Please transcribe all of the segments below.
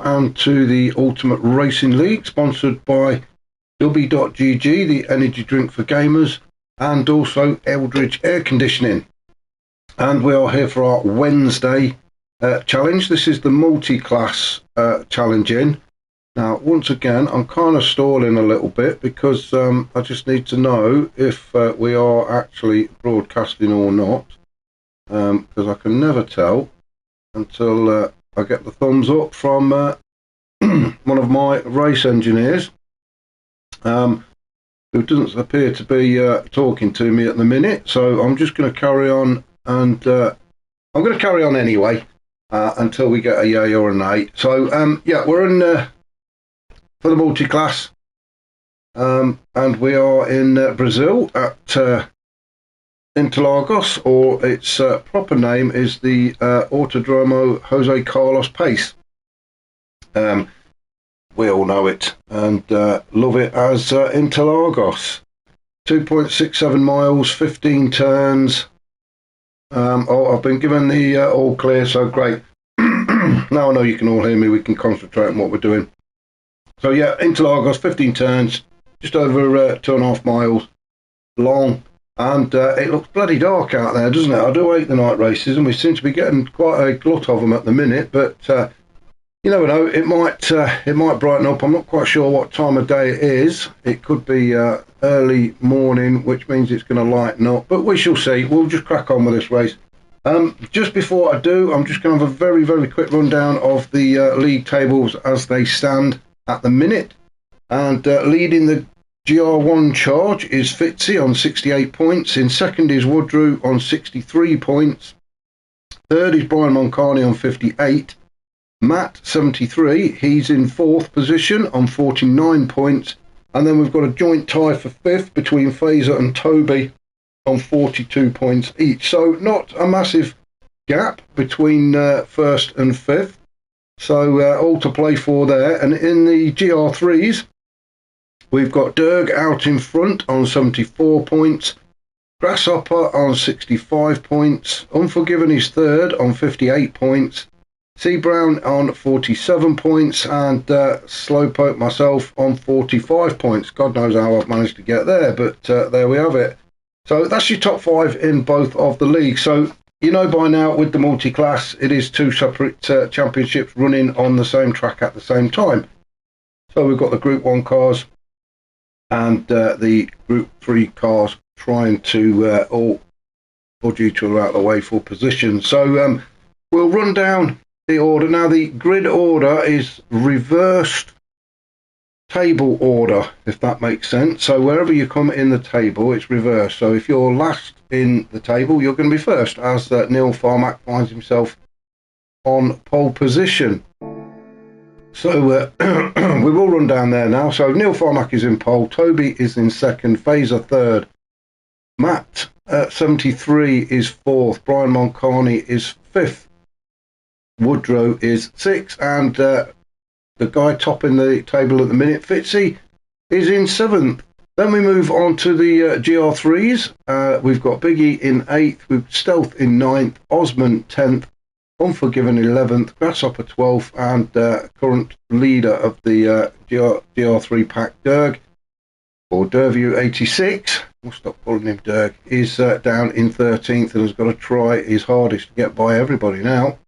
and to the Ultimate Racing League, sponsored by W.GG, the energy drink for gamers, and also Eldridge Air Conditioning. And we are here for our Wednesday challenge. This is the multi-class challenge in. Now, once again, I'm kind of stalling a little bit because I just need to know if we are actually broadcasting or not, because I can never tell until I get the thumbs up from one of my race engineers, who doesn't appear to be talking to me at the minute. So I'm just going to carry on, and I'm going to carry on anyway until we get a yay or a nay. So yeah, we're in for the multi-class, and we are in Brazil at Interlagos, or its proper name is the Autodromo Jose Carlos Pace. We all know it and love it as Interlagos. 2.67 miles, 15 turns. I've been given the all clear, so great. Now I know you can all hear me, we can concentrate on what we're doing. So yeah, Interlagos, 15 turns, just over 2.5 miles long, and it looks bloody dark out there, doesn't it? I do hate the night races, and we seem to be getting quite a glut of them at the minute, but you never know, it might brighten up. I'm not quite sure what time of day it is. It could be early morning, which means it's going to lighten up, but we shall see. We'll just crack on with this race. Just before I do, I'm just going to have a very, very quick rundown of the league tables as they stand at the minute. And leading the GR1 charge is Fitzy on 68 points. In second is Woodrow on 63 points. Third is Brian Moncani on 58. Matt 73, he's in fourth position on 49 points. And then we've got a joint tie for fifth between Fazer and Toby on 42 points each. So not a massive gap between first and fifth. So all to play for there. And in the GR3s, we've got Derg out in front on 74 points. Grasshopper on 65 points. Unforgiven is third on 58 points. C. Brown on 47 points. And Slowpoke myself on 45 points. God knows how I've managed to get there, but there we have it. So that's your top five in both of the leagues. So you know by now with the multi-class, it is two separate championships running on the same track at the same time. So we've got the Group 1 cars and the Group 3 cars trying to all budge each other out of the way for position. So we'll run down the order. Now the grid order is reversed table order, if that makes sense. So wherever you come in the table, it's reversed. So if you're last in the table, you're going to be first, as Neil Farmack finds himself on pole position. So we will run down there now. So Neil Farmack is in pole, Toby is in second, Fazer third, Matt 73 is fourth, Brian Moncani is fifth, Woodrow is sixth, and the guy topping the table at the minute, Fitzy, is in seventh. Then we move on to the GR3s. We've got Biggie in 8th, we've Stealth in 9th, Osman 10th, Unforgiven 11th, Grasshopper 12th, and current leader of the GR3 pack, Derg, or Derview 86, we'll stop calling him Derg, is down in 13th and has got to try his hardest to get by everybody now.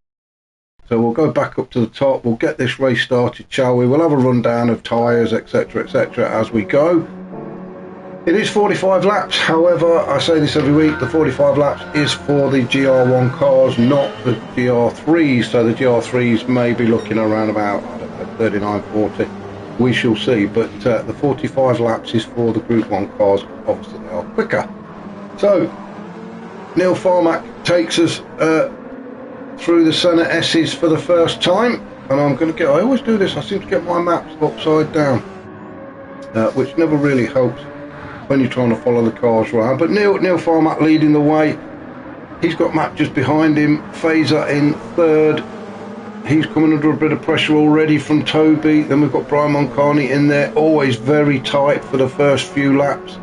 So we'll go back up to the top, we'll get this race started, shall we? We'll have a rundown of tyres, etc, as we go. It is 45 laps, however, I say this every week, the 45 laps is for the GR1 cars, not the GR3s, so the GR3s may be looking around about, I don't know, 39, 40, we shall see, but the 45 laps is for the Group 1 cars, obviously they are quicker. So, Neil Farmack takes us through the Senna S's for the first time, and I'm going to get, I always do this, I seem to get my maps upside down, which never really helps when you're trying to follow the cars around. But Neil Farmack leading the way, he's got Matt just behind him, Fazer in third, he's coming under a bit of pressure already from Toby. Then we've got Brian Moncani in there, always very tight for the first few laps.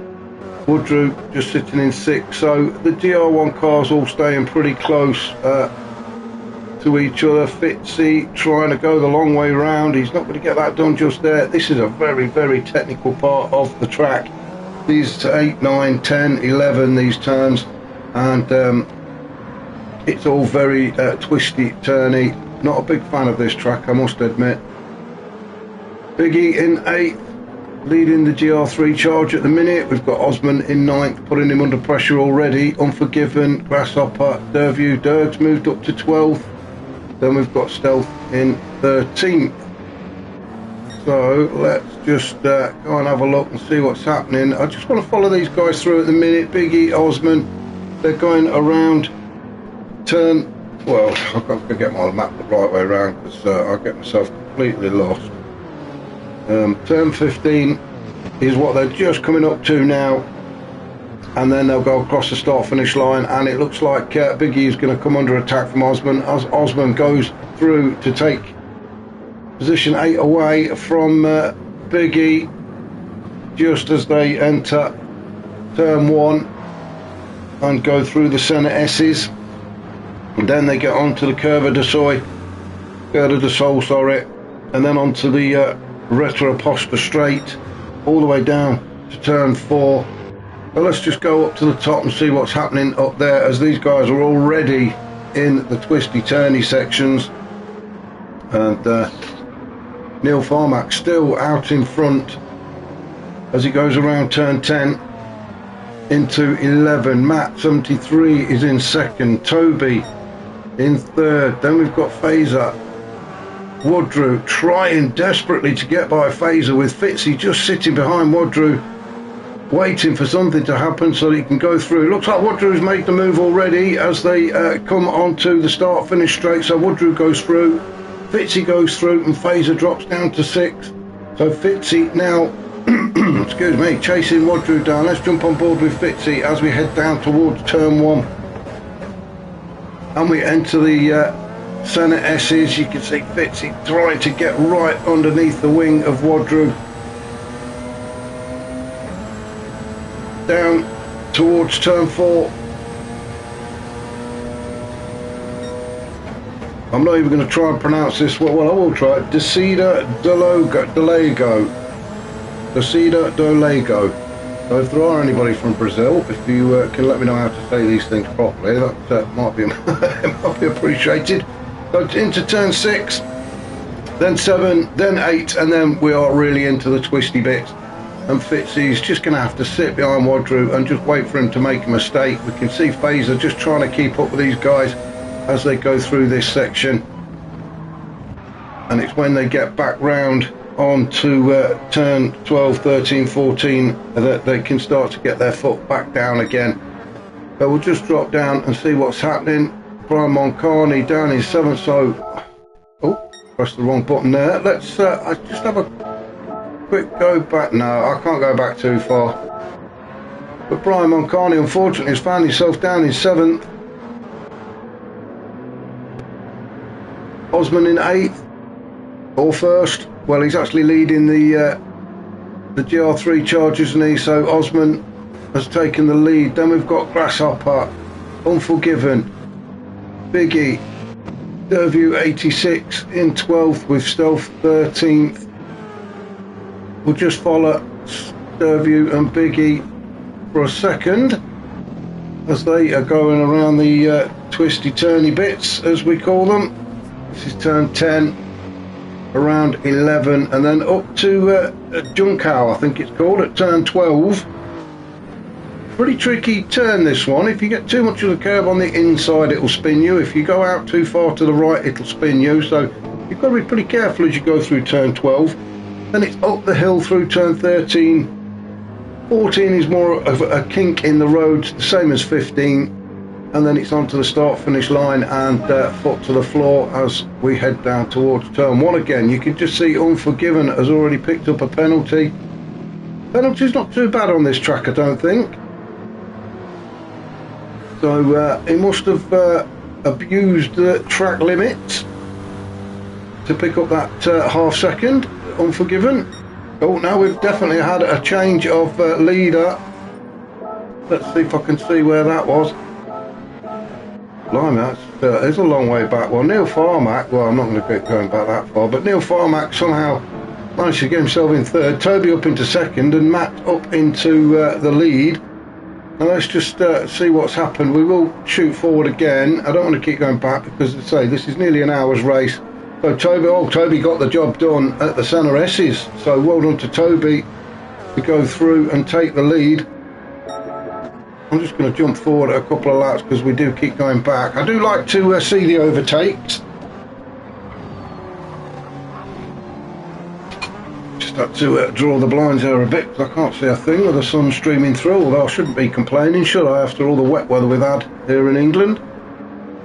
Woodrow just sitting in sixth. So the GR1 cars all staying pretty close to each other. Fitzy trying to go the long way round. He's not going to get that done just there. This is a very, very technical part of the track. These 8, 9, 10, 11, these turns, and it's all very twisty, turny. Not a big fan of this track, I must admit. Biggie in 8th, leading the GR3 charge at the minute. We've got Osman in 9th, putting him under pressure already. Unforgiven, Grasshopper, Derview, Dergs moved up to 12th. Then we've got Stealth in 13th. So let's just go and have a look and see what's happening. I just want to follow these guys through at the minute. Biggie, Osman, they're going around turn. Well, I've got to get my map the right way around because I get myself completely lost. Turn 15 is what they're just coming up to now, and then they'll go across the start finish line, and it looks like Biggie is going to come under attack from Osman as Osman goes through to take position 8 away from Biggie just as they enter turn 1 and go through the centre S's. And then they get onto the Curva de Sol, sorry, and then onto the Retroposta straight, all the way down to turn 4. Well, let's just go up to the top and see what's happening up there, as these guys are already in the twisty turny sections. And Neil Farmack still out in front as he goes around turn 10 into 11. Matt 73 is in 2nd, Toby in 3rd. Then we've got Phaser, Woodrow trying desperately to get by Phaser, with Fitzy just sitting behind Woodrow waiting for something to happen so that he can go through. Looks like Woodrow's made the move already as they come onto the start finish straight. So Woodrow goes through, Fitzy goes through, and Phaser drops down to 6th. So Fitzy now excuse me, chasing Woodrow down. Let's jump on board with Fitzy as we head down towards turn 1 and we enter the centre S's. You can see Fitzy trying to get right underneath the wing of Woodrow, down towards turn 4. I'm not even going to try and pronounce this. Well, I will try it. Descida do Lago. So if there are anybody from Brazil, if you can let me know how to say these things properly, that might be might be appreciated. So into turn 6, then 7, then 8, and then we are really into the twisty bits. And Fitzy's just going to have to sit behind Woodrow and just wait for him to make a mistake. We can see Phaser just trying to keep up with these guys as they go through this section. And it's when they get back round onto turn 12, 13, 14 that they can start to get their foot back down again. So we'll just drop down and see what's happening. Brian Moncani down in 7th. So, oh, pressed the wrong button there. Let's I just have a quick go back. No, I can't go back too far. But Brian Moncani unfortunately has found himself down in 7th. Osman in 8th or 1st. Well, he's actually leading the GR3 charges, isn't he? So Osman has taken the lead. Then we've got Grasshopper, Unforgiven, Biggie, Derview 86 in 12th with Stealth 13th. We'll just follow Derview and Biggie for a second as they are going around the twisty turny bits, as we call them. This is turn 10, around 11, and then up to Junkow, I think it's called, at turn 12. Pretty tricky turn, this one. If you get too much of the curve on the inside, it'll spin you. If you go out too far to the right, it'll spin you. So you've got to be pretty careful as you go through turn 12. Then it's up the hill through turn 13. 14 is more of a kink in the road, the same as 15. And then it's onto the start finish line and foot to the floor as we head down towards turn 1 again. You can just see Unforgiven has already picked up a penalty. Penalty's not too bad on this track, I don't think. So he must have abused the track limits to pick up that half second. Unforgiven. Oh, now we've definitely had a change of leader. Let's see if I can see where that was. Blimey, it's a long way back. Well, Neil Farmack, well, I'm not going to keep going back that far, but Neil Farmack somehow managed to get himself in third, Toby up into second, and Matt up into the lead. Now let's just see what's happened. We will shoot forward again. I don't want to keep going back because, as I say, this is nearly an hour's race. So Toby got the job done at the centre S's. So well done to Toby to go through and take the lead. I'm just going to jump forward a couple of laps because we do keep going back. I do like to see the overtakes. Just had to draw the blinds there a bit because I can't see a thing with the sun streaming through, although I shouldn't be complaining, should I, after all the wet weather we've had here in England.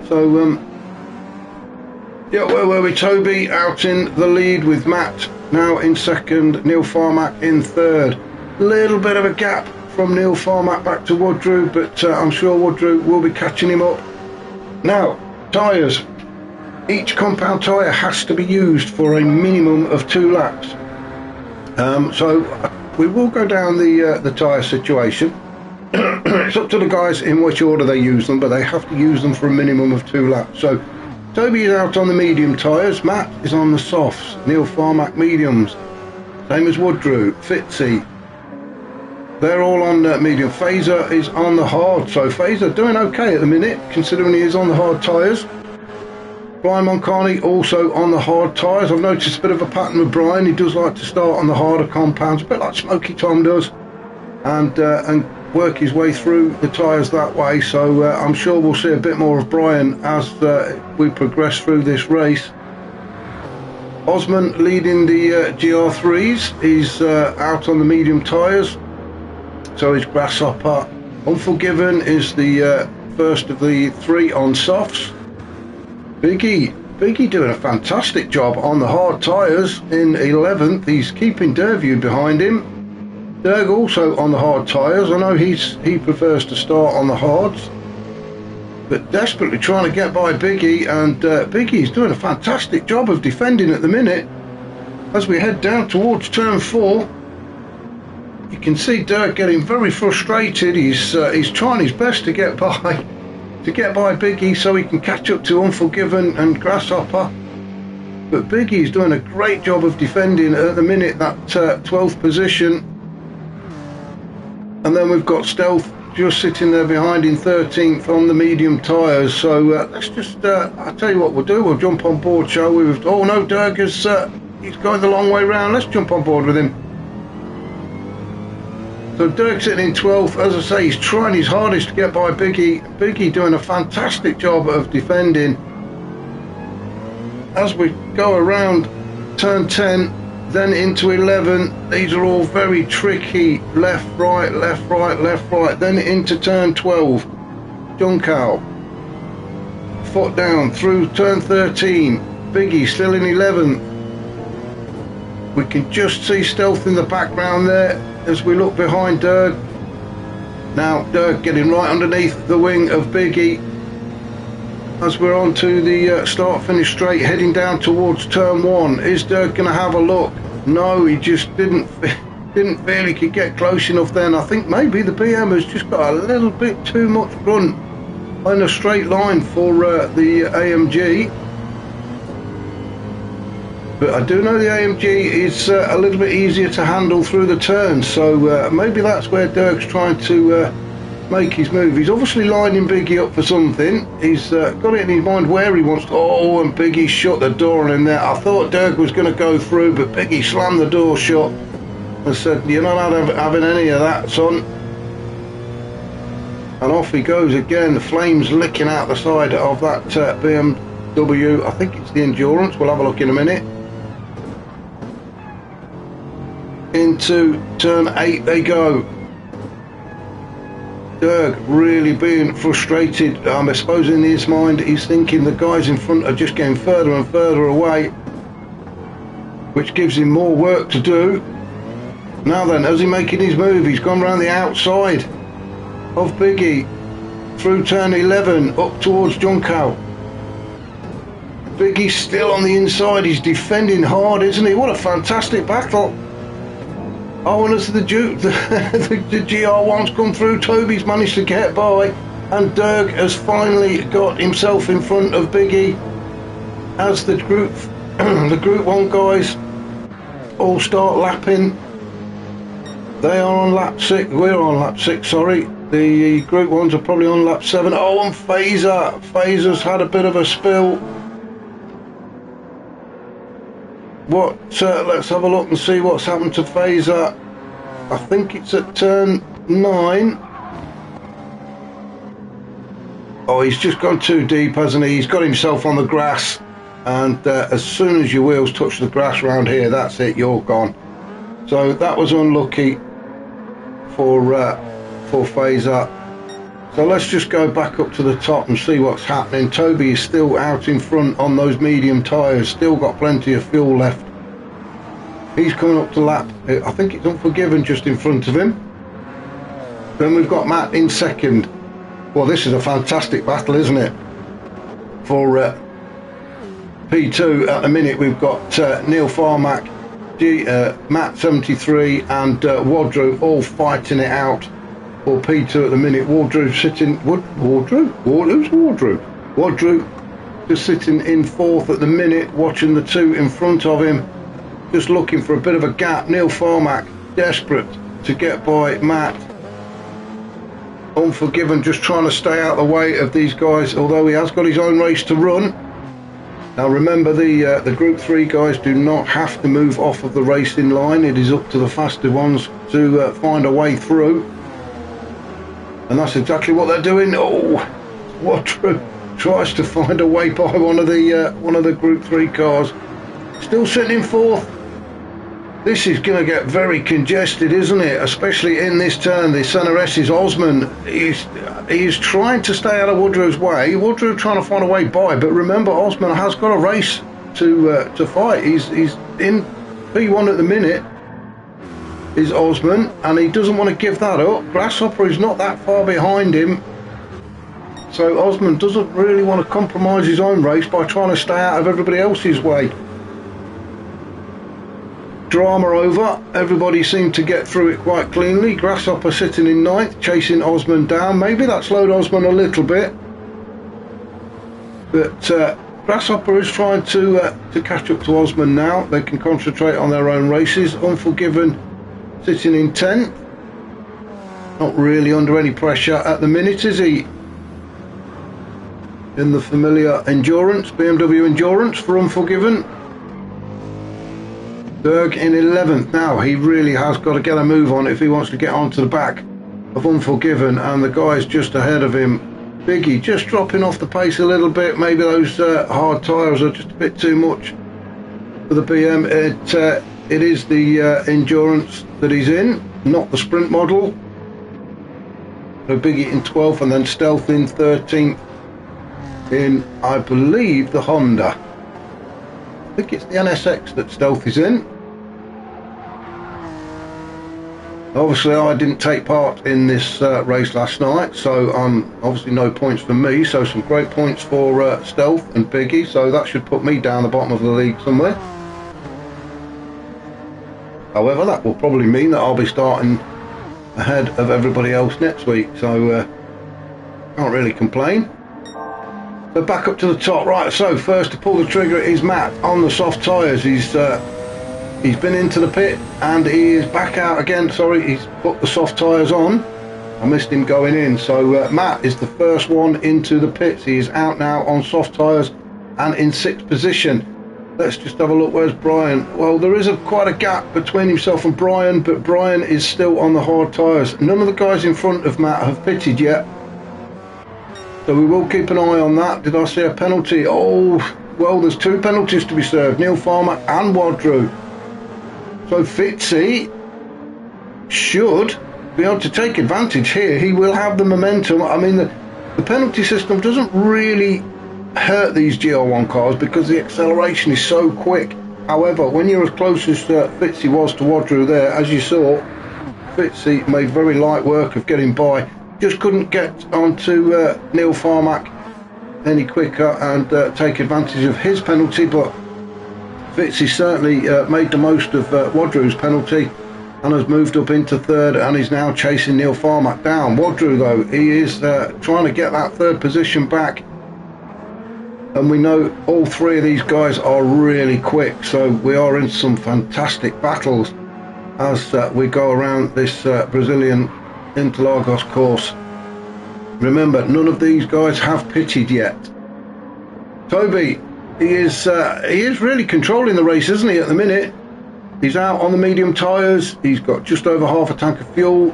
So, yeah, where were we? Toby out in the lead with Matt now in second, Neil Farmack in third. Little bit of a gap from Neil Farmack back to Woodrow, but I'm sure Woodrow will be catching him up. Now, tyres. Each compound tyre has to be used for a minimum of 2 laps. So we will go down the tyre situation. It's up to the guys in which order they use them, but they have to use them for a minimum of 2 laps. So Toby is out on the medium tyres, Matt is on the softs, Neil Farmack mediums, same as Woodrow, Fitzy. They're all on medium. Fazer is on the hard, so Fazer doing okay at the minute, considering he is on the hard tyres. Brian Moncani also on the hard tyres. I've noticed a bit of a pattern with Brian. He does like to start on the harder compounds, a bit like Smoky Tom does, and work his way through the tyres that way. So I'm sure we'll see a bit more of Brian as we progress through this race. Osman leading the GR3s. He's out on the medium tyres. So is Grasshopper. Unforgiven is the first of the 3 on softs. Biggie doing a fantastic job on the hard tyres in 11th. He's keeping Derview behind him. Derg also on the hard tyres. I know he prefers to start on the hards, but desperately trying to get by Biggie, and Biggie's doing a fantastic job of defending at the minute. As we head down towards turn 4, you can see Dirk getting very frustrated. He's trying his best to get by Biggie so he can catch up to Unforgiven and Grasshopper. But Biggie's doing a great job of defending at the minute, that 12th position. And then we've got Stealth just sitting there behind in 13th on the medium tyres. So let's just, I'll tell you what we'll do. We'll jump on board, shall we? Oh no, Dirk is he's going the long way round. Let's jump on board with him. So Dirk sitting in 12th, as I say, he's trying his hardest to get by Biggie. Biggie doing a fantastic job of defending. As we go around turn 10, then into 11, these are all very tricky. Left, right, left, right, left, right. Then into turn 12, Junkow. Foot down through turn 13, Biggie still in 11th. We can just see Stealth in the background there as we look behind Dirk. Now Dirk getting right underneath the wing of Biggie as we're on to the start finish straight, heading down towards turn 1. Is Dirk going to have a look? No, he just didn't feel he could get close enough then. I think maybe the BM has just got a little bit too much run in a straight line for the AMG. But I do know the AMG is a little bit easier to handle through the turns, so maybe that's where Dirk's trying to make his move. He's obviously lining Biggie up for something. He's got it in his mind where he wants to. Oh, and Biggie shut the door on him there. I thought Dirk was going to go through, but Biggie slammed the door shut and said, "You're not having any of that, son." And off he goes again, the flames licking out the side of that BMW. I think it's the Endurance. We'll have a look in a minute. Into turn 8 they go. Dirk really being frustrated. I suppose in his mind he's thinking the guys in front are just getting further and further away, which gives him more work to do. Now then, as he's making his move, he's gone round the outside of Biggie through turn 11 up towards Junkow. Biggie's still on the inside. He's defending hard, isn't he? What a fantastic battle. Oh, and as the GR1's come through, Toby's managed to get by. And Dirk has finally got himself in front of Biggie as the group the Group 1 guys all start lapping. They are on lap 6, we're on lap 6, sorry. The Group 1s are probably on lap 7. Oh, and Phaser's had a bit of a spill. Let's have a look and see what's happened to Phaser. I think it's at turn 9. Oh, he's just gone too deep, hasn't he? He's got himself on the grass, and as soon as your wheels touch the grass around here, that's it, you're gone. So that was unlucky for Phaser. So let's just go back up to the top and see what's happening. Toby is still out in front on those medium tyres, still got plenty of fuel left. He's coming up to lap, I think it's Unforgiven just in front of him. Then we've got Matt in second. Well, this is a fantastic battle, isn't it? For P2 at the minute, we've got Neil Farmack, Matt 73 and Wadru all fighting it out for P2 at the minute. Wadru sitting... Wadru? Who's Wadru? Wadru just sitting in fourth at the minute, watching the two in front of him, just looking for a bit of a gap. Neil Farmack desperate to get by Matt. Unforgiven just trying to stay out of the way of these guys, although he has got his own race to run. Now remember, the Group 3 guys do not have to move off of the racing line. It is up to the faster ones to find a way through, and that's exactly what they're doing. Oh, Wadru tries to find a way by one of the Group 3 cars, still sitting in fourth. This is going to get very congested, isn't it? Especially in this turn. The Senna S's Osman, he's trying to stay out of Woodrow's way. Woodrow trying to find a way by, but remember, Osman has got a race to fight. He's in P1 at the minute, is Osman, and he doesn't want to give that up. Grasshopper is not that far behind him, so Osman doesn't really want to compromise his own race by trying to stay out of everybody else's way. Drama over, everybody seemed to get through it quite cleanly. Grasshopper sitting in ninth, chasing Osman down. Maybe that slowed Osman a little bit, but Grasshopper is trying to catch up to Osman now. They can concentrate on their own races. Unforgiven sitting in 10th, not really under any pressure at the minute, is he? In the familiar Endurance, BMW Endurance for Unforgiven. Berg in 11th. Now he really has got to get a move on if he wants to get onto the back of Unforgiven, and the guys just ahead of him. Biggie just dropping off the pace a little bit. Maybe those hard tyres are just a bit too much for the BM. It is the Endurance that he's in, not the Sprint model. So Biggie in 12th, and then Stealth in 13th in, I believe, the Honda. I think it's the NSX that Stealth is in. Obviously I didn't take part in this race last night, so obviously no points for me, so some great points for Stealth and Biggie, so that should put me down the bottom of the league somewhere. However, that will probably mean that I'll be starting ahead of everybody else next week, so can't really complain. So back up to the top. Right, so first to pull the trigger is Matt on the soft tyres. He's been into the pit and he is back out again. Sorry, he's put the soft tyres on. I missed him going in. So Matt is the first one into the pits. He is out now on soft tyres and in 6th position. Let's just have a look. Where's Brian? Well, there is quite a gap between himself and Brian, but Brian is still on the hard tyres. None of the guys in front of Matt have pitted yet, so we will keep an eye on that. Did I see a penalty? Oh, well, there's 2 penalties to be served. Neil Farmer and Wadru. So Fitzy should be able to take advantage here. He will have the momentum. I mean, the penalty system doesn't really hurt these GR1 cars because the acceleration is so quick. However, when you're as close as Fitzy was to Wadru there, as you saw, Fitzy made very light work of getting by. Just couldn't get onto Neil Farmack any quicker and take advantage of his penalty, but Fitzy certainly made the most of Wadru's penalty and has moved up into third, and is now chasing Neil Farmack down. Wadru though, he is trying to get that third position back, and we know all three of these guys are really quick, so we are in some fantastic battles as we go around this Brazilian Interlagos course. Remember, none of these guys have pitted yet. Toby, he is really controlling the race, isn't he, at the minute? He's out on the medium tyres. He's got just over half a tank of fuel.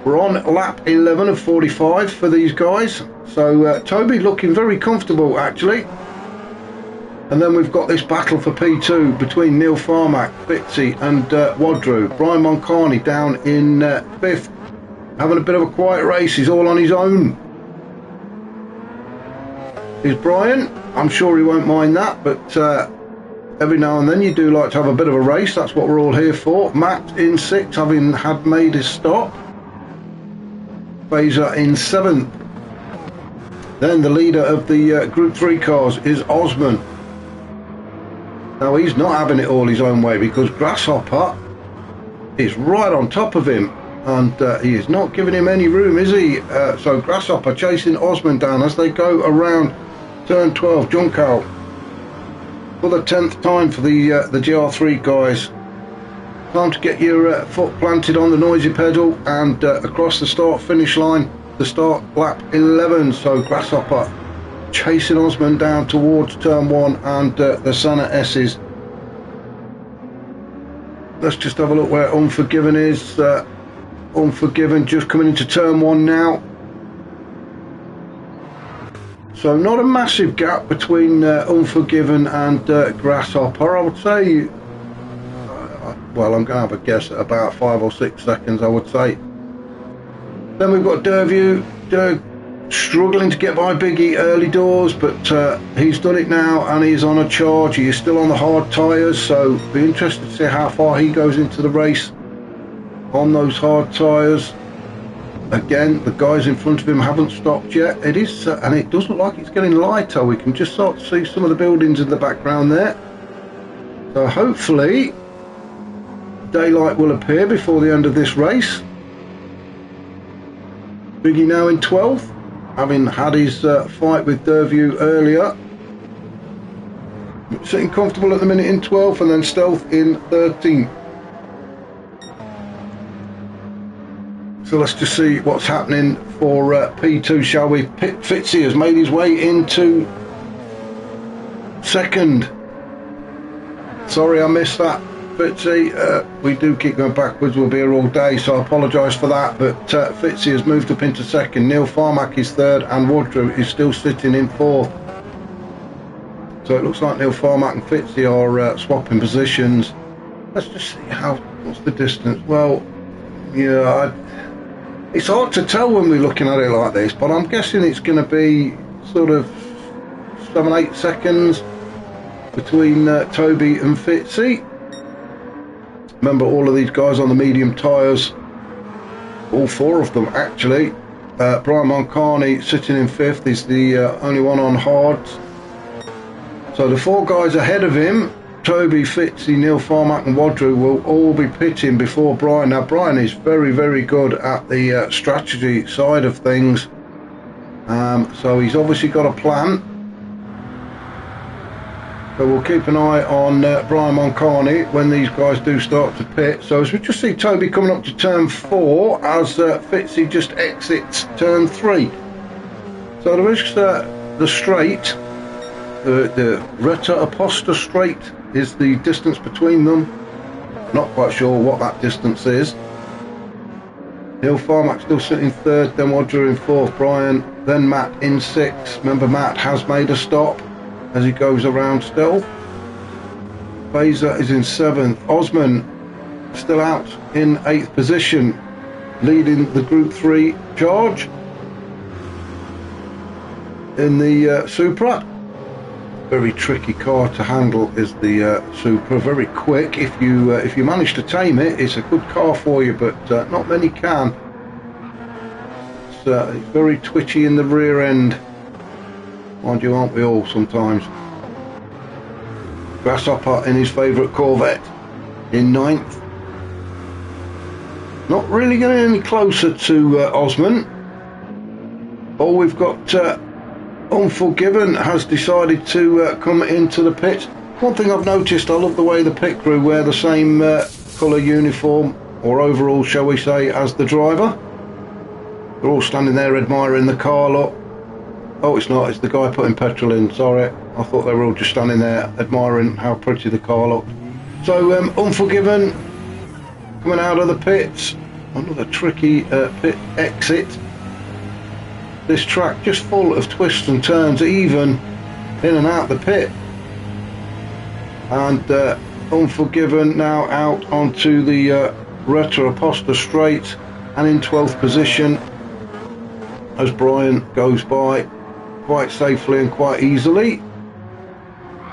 We're on lap 11 of 45 for these guys. So Toby looking very comfortable, actually. And then we've got this battle for P2 between Neil Farmack, Fitzy and Wadru. Brian Moncani down in 5th. Having a bit of a quiet race. He's all on his own. Here's Brian. I'm sure he won't mind that, but every now and then you do like to have a bit of a race. That's what we're all here for. Matt in 6th, having had made his stop. Fazer in 7th. Then the leader of the Group 3 cars is Osman. Now he's not having it all his own way, because Grasshopper is right on top of him. And he is not giving him any room, is he? So Grasshopper chasing Osman down as they go around turn 12, Juncal. For the 10th time for the GR3 guys. Time to get your foot planted on the noisy pedal and across the start finish line. The start lap 11. So Grasshopper chasing Osman down towards turn 1 and the Senna S's. Let's just have a look where Unforgiven is. Unforgiven just coming into turn 1 now. So not a massive gap between Unforgiven and Grasshopper. I would say, well, I'm going to have a guess at about 5 or 6 seconds, I would say. Then we've got Derview struggling to get by Biggie early doors, but he's done it now and he's on a charge. He is still on the hard tyres, so be interested to see how far he goes into the race on those hard tyres. Again, the guys in front of him haven't stopped yet. It is, and it does look like it's getting lighter. We can just start to see some of the buildings in the background there. So hopefully daylight will appear before the end of this race. Biggie now in 12th, having had his fight with Derview earlier. Sitting comfortable at the minute in 12th, and then Stealth in 13th. So let's just see what's happening for P2, shall we? Fitzy has made his way into 2nd. Sorry I missed that, Fitzy. We do keep going backwards, we'll be here all day, so I apologise for that. But Fitzy has moved up into 2nd. Neil Farmack is 3rd, and Wadru is still sitting in 4th. So it looks like Neil Farmack and Fitzy are swapping positions. Let's just see what's the distance. Well, yeah, it's hard to tell when we're looking at it like this, but I'm guessing it's going to be sort of 7-8 seconds between Toby and Fitzy. Remember, all of these guys on the medium tyres, all 4 of them actually. Brian Moncani sitting in 5th is the only one on hards. So the 4 guys ahead of him, Toby, Fitzy, Neil Farmack and Wadru, will all be pitting before Brian. Now Brian is very, very good at the strategy side of things, so he's obviously got a plan. So we'll keep an eye on Brian Moncani when these guys do start to pit. So as we just see Toby coming up to turn 4 as Fitzy just exits turn 3. So there is the straight, the Reta Aposta straight is the distance between them. Not quite sure what that distance is. Neil Farmack still sitting 3rd, then Wadru in 4th, Brian, then Matt in 6th. Remember, Matt has made a stop as he goes around Stealth. Fazer is in 7th. Osman still out in 8th position, leading the Group 3 charge in the Supra. Very tricky car to handle is the Supra. Very quick if you manage to tame it. It's a good car for you, but not many can. It's very twitchy in the rear end. Mind you, aren't we all sometimes? Grasshopper in his favourite Corvette in 9th. Not really getting any closer to Osman. Oh, we've got Unforgiven has decided to come into the pit. One thing I've noticed, I love the way the pit crew wear the same colour uniform, or overall shall we say, as the driver. They're all standing there admiring the car, look. Oh, it's not, it's the guy putting petrol in, sorry. I thought they were all just standing there admiring how pretty the car looked. So, Unforgiven coming out of the pits. Another tricky pit exit. This track just full of twists and turns, even in and out the pit. And Unforgiven now out onto the Retro-Aposta straight and in 12th position as Brian goes by quite safely and quite easily.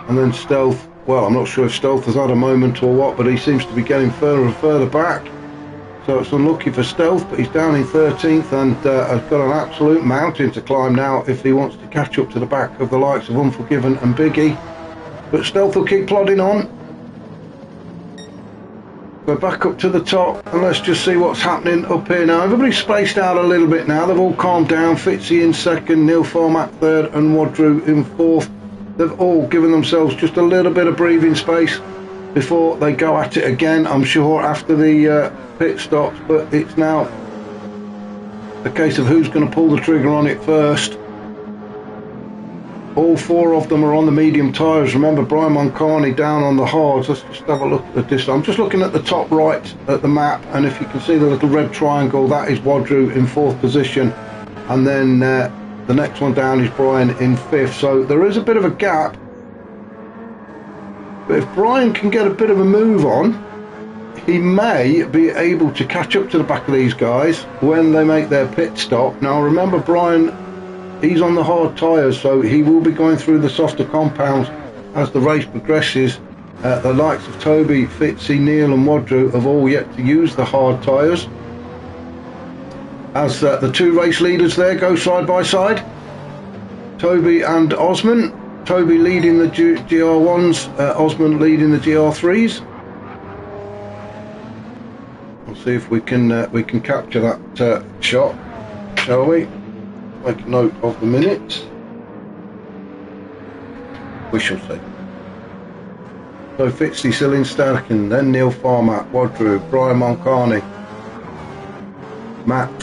And then Stealth, well, I'm not sure if Stealth has had a moment or what, but he seems to be getting further and further back. So it's unlucky for Stealth, but he's down in 13th and has got an absolute mountain to climb now if he wants to catch up to the back of the likes of Unforgiven and Biggie. But Stealth will keep plodding on. We're back up to the top and let's just see what's happening up here now. Everybody's spaced out a little bit now. They've all calmed down. Fitzy in second, Neil Farmack third and Wadru in fourth. They've all given themselves just a little bit of breathing space before they go at it again, I'm sure, after the pit stops. But it's now a case of who's going to pull the trigger on it first. All four of them are on the medium tyres. Remember, Brian Moncani down on the hards. Let's just have a look at this. I'm just looking at the top right at the map, and if you can see the little red triangle, that is Wadru in 4th position. And then the next one down is Brian in 5th. So there is a bit of a gap. But if Brian can get a bit of a move on, he may be able to catch up to the back of these guys when they make their pit stop. Now remember, Brian, he's on the hard tyres, so he will be going through the softer compounds as the race progresses. The likes of Toby, Fitzy, Neil and Wadru have all yet to use the hard tyres. As the two race leaders there go side by side, Toby and Osman. Toby leading the GR1s, Osman leading the GR3s. We'll see if we can capture that shot, shall we? Make a note of the minutes. We shall see. So Fitzy still in second, then Neil Farmack, Wadru, Brian Moncani, Matt,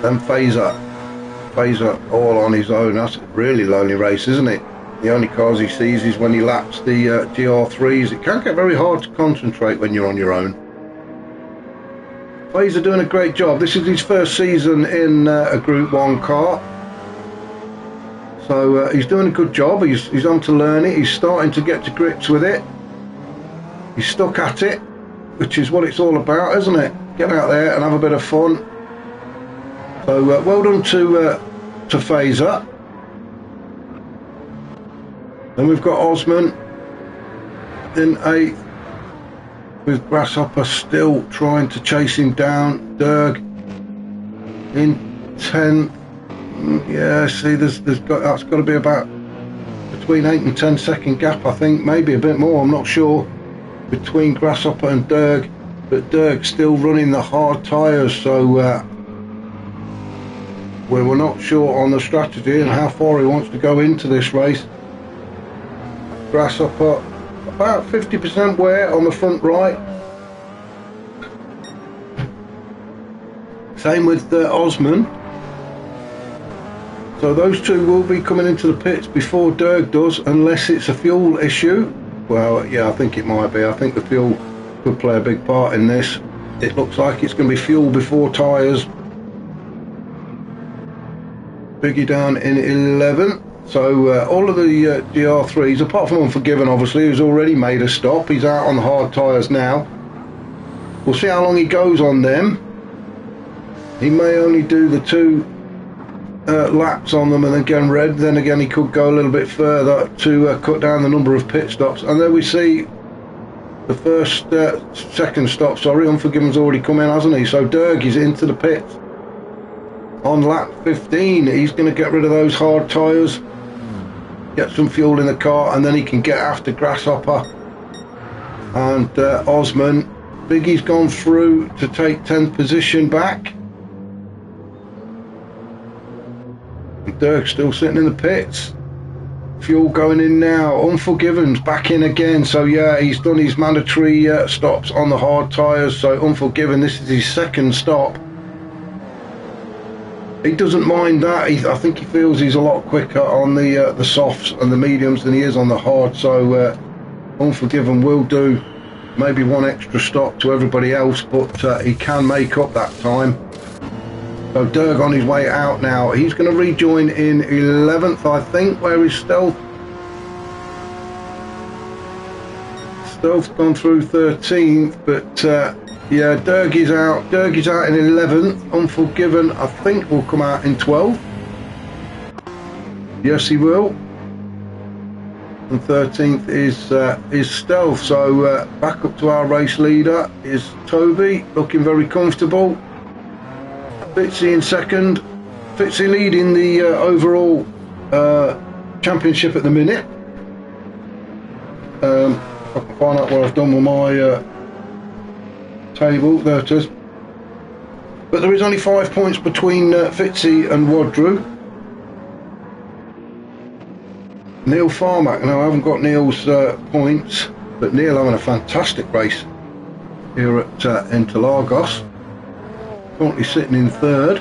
then Fazer all on his own. That's a really lonely race, isn't it? The only cars he sees is when he laps the GR3s. It can get very hard to concentrate when you're on your own. Fazer doing a great job. This is his first season in a Group 1 car. So he's doing a good job. He's on to learn it. He's starting to get to grips with it. He's stuck at it, which is what it's all about, isn't it? Get out there and have a bit of fun. So well done to Fazer. Then we've got Osman in 8th, with Grasshopper still trying to chase him down. Derg in 10th. Yeah, see, that's got to be about between 8 and 10 second gap, I think, maybe a bit more, I'm not sure, between Grasshopper and Derg. But Derg's still running the hard tyres, so we're not sure on the strategy and how far he wants to go into this race. Grasshopper about 50% wear on the front right. Same with Osman. So those two will be coming into the pits before Derg does, unless it's a fuel issue. Well, yeah, I think it might be. I think the fuel could play a big part in this. It looks like it's going to be fuel before tyres. Biggie down in 11th. So all of the GR3s, apart from Unforgiven obviously, who's already made a stop, he's out on the hard tyres now. We'll see how long he goes on them. He may only do the 2 laps on them and again red. Then again he could go a little bit further to cut down the number of pit stops. And there we see the second stop, sorry, Unforgiven's already come in, hasn't he? So Derg is into the pit on lap 15. He's going to get rid of those hard tyres, get some fuel in the car, and then he can get after Grasshopper and Osman Biggie's gone through to take 10th position back. Dirk's still sitting in the pits. Fuel going in now. Unforgiven's back in again. So yeah, he's done his mandatory stops on the hard tyres. So Unforgiven, this is his second stop. He doesn't mind that. I think he feels he's a lot quicker on the softs and the mediums than he is on the hard. So Unforgiven will do maybe one extra stop to everybody else, but he can make up that time. So Dirk on his way out now. He's going to rejoin in 11th, I think. Where is Stealth? Stealth's gone through 13th, but yeah, Dirk is out. Dirk is out in 11th. Unforgiven, I think, will come out in 12th. Yes, he will. And 13th is Stealth. So back up to our race leader is Toby, looking very comfortable. Fitzy in second. Fitzy leading the overall championship at the minute. I can find out what I've done with my table. There it is. But there is only 5 points between Fitzy and Wadrew. Neil Farmack. Now I haven't got Neil's points, but Neil having a fantastic race here at Interlagos. Currently sitting in third.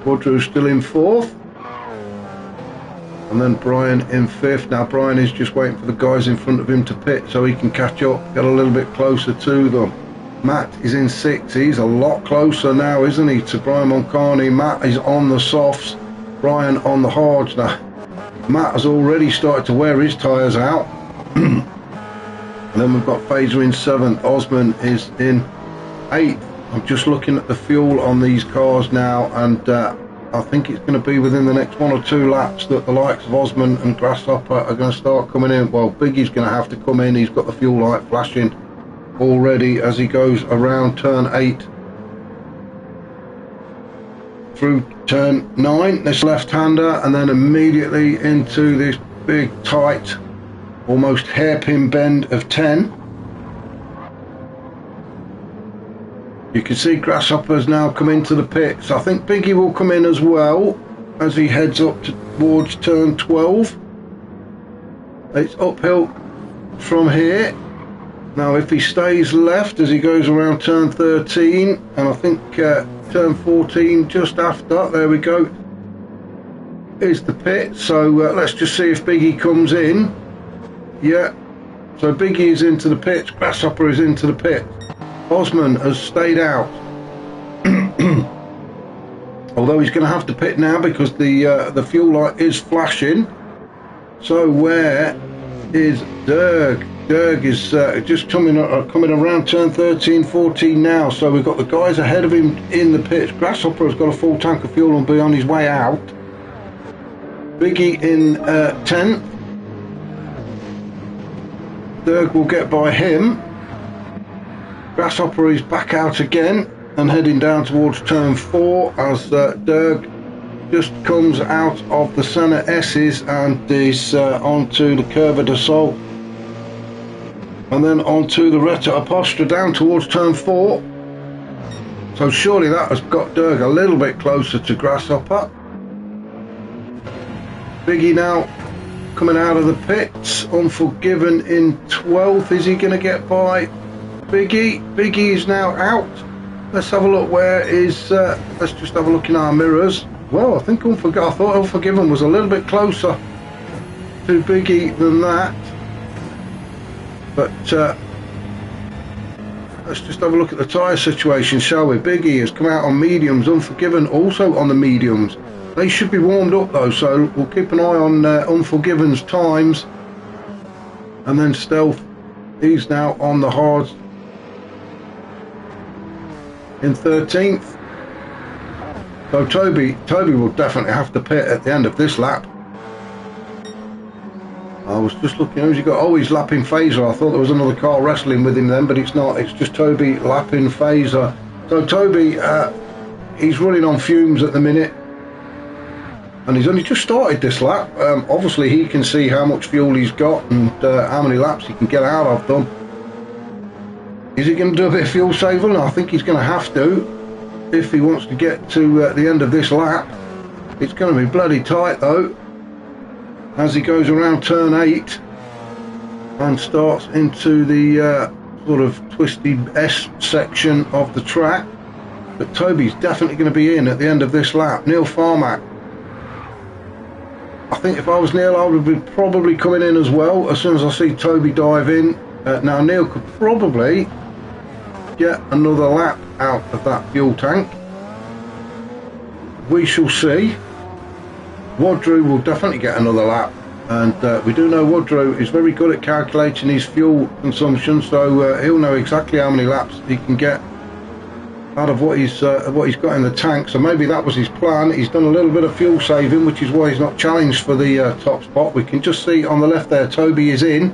Wadrew's still in fourth. And then Brian in fifth. Now Brian is just waiting for the guys in front of him to pit so he can catch up, get a little bit closer to them. Matt is in sixth. He's a lot closer now, isn't he, to Brian Moncani. Matt is on the softs, Brian on the hards now. Matt has already started to wear his tyres out. And then we've got Phaser in seventh. Osman is in eighth. I'm just looking at the fuel on these cars now, and I think it's going to be within the next 1 or 2 laps that the likes of Osman and Grasshopper are going to start coming in. Well, Biggie's going to have to come in. He's got the fuel light flashing already as he goes around turn 8 through turn 9, this left-hander, and then immediately into this big tight almost hairpin bend of 10. You can see Grasshopper's now come into the pits. I think Biggie will come in as well as he heads up towards turn 12. It's uphill from here. Now if he stays left as he goes around turn 13, and I think turn 14 just after, there we go, is the pit. So let's just see if Biggie comes in. Yeah, so Biggie is into the pits, Grasshopper is into the pit. Osman has stayed out. Although he's going to have to pit now because the fuel light is flashing. So where is Dirk? Dirk is just coming around turn 13, 14 now. So we've got the guys ahead of him in the pits. Grasshopper has got a full tank of fuel and be on his way out. Biggie in 10th. Dirk will get by him. Grasshopper is back out again and heading down towards turn 4 as Dirk just comes out of the Senna S's and is onto the Curva de Sol and then onto the Retta Apostra down towards turn 4. So surely that has got Dirk a little bit closer to Grasshopper. Biggie now coming out of the pits. Unforgiven in 12th. Is he going to get by Biggie? Biggie is now out. Let's have a look. Where is let's just have a look in our mirrors. Well, I think I thought Unforgiven was a little bit closer to Biggie than that, but let's just have a look at the tyre situation, shall we? Biggie has come out on mediums, Unforgiven also on the mediums. They should be warmed up though, so we'll keep an eye on Unforgiven's times. And then Stealth, he's now on the hards in 13th. So Toby will definitely have to pit at the end of this lap. I was just looking, who's he got? Oh, he's lapping Phaser. I thought there was another car wrestling with him then, but it's not. It's just Toby lapping Phaser. So Toby, he's running on fumes at the minute, and he's only just started this lap. Obviously he can see how much fuel he's got and how many laps he can get out of them. Is he going to do a bit of fuel saving? I think he's going to have to if he wants to get to the end of this lap. It's going to be bloody tight though as he goes around turn 8 and starts into the sort of twisty S section of the track. But Toby's definitely going to be in at the end of this lap. Neil Farmack, I think if I was Neil, I would be probably coming in as well as soon as I see Toby dive in. Now Neil could probably get another lap out of that fuel tank. We shall see. Wadru will definitely get another lap, and we do know Wadru is very good at calculating his fuel consumption, so he'll know exactly how many laps he can get out of what he's got in the tank. So maybe that was his plan. He's done a little bit of fuel saving, which is why he's not challenged for the top spot. We can just see on the left there, Toby is in.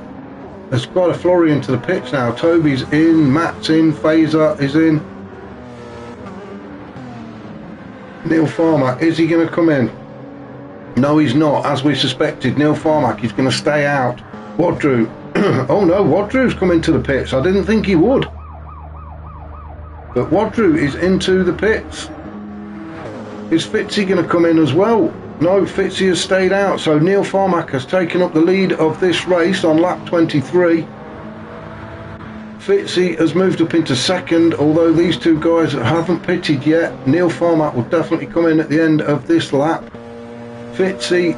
There's quite a flurry into the pits now. Toby's in, Matt's in, Fazer is in. Neil Farmack, is he going to come in? No, he's not, as we suspected. Neil Farmack is going to stay out. Wadru, oh no, Wadru's come into the pits. I didn't think he would. But Wadru is into the pits. Is Fitzy going to come in as well? No, Fitzy has stayed out. So Neil Farmack has taken up the lead of this race on lap 23. Fitzy has moved up into second, although these two guys haven't pitted yet. Neil Farmack will definitely come in at the end of this lap. Fitzy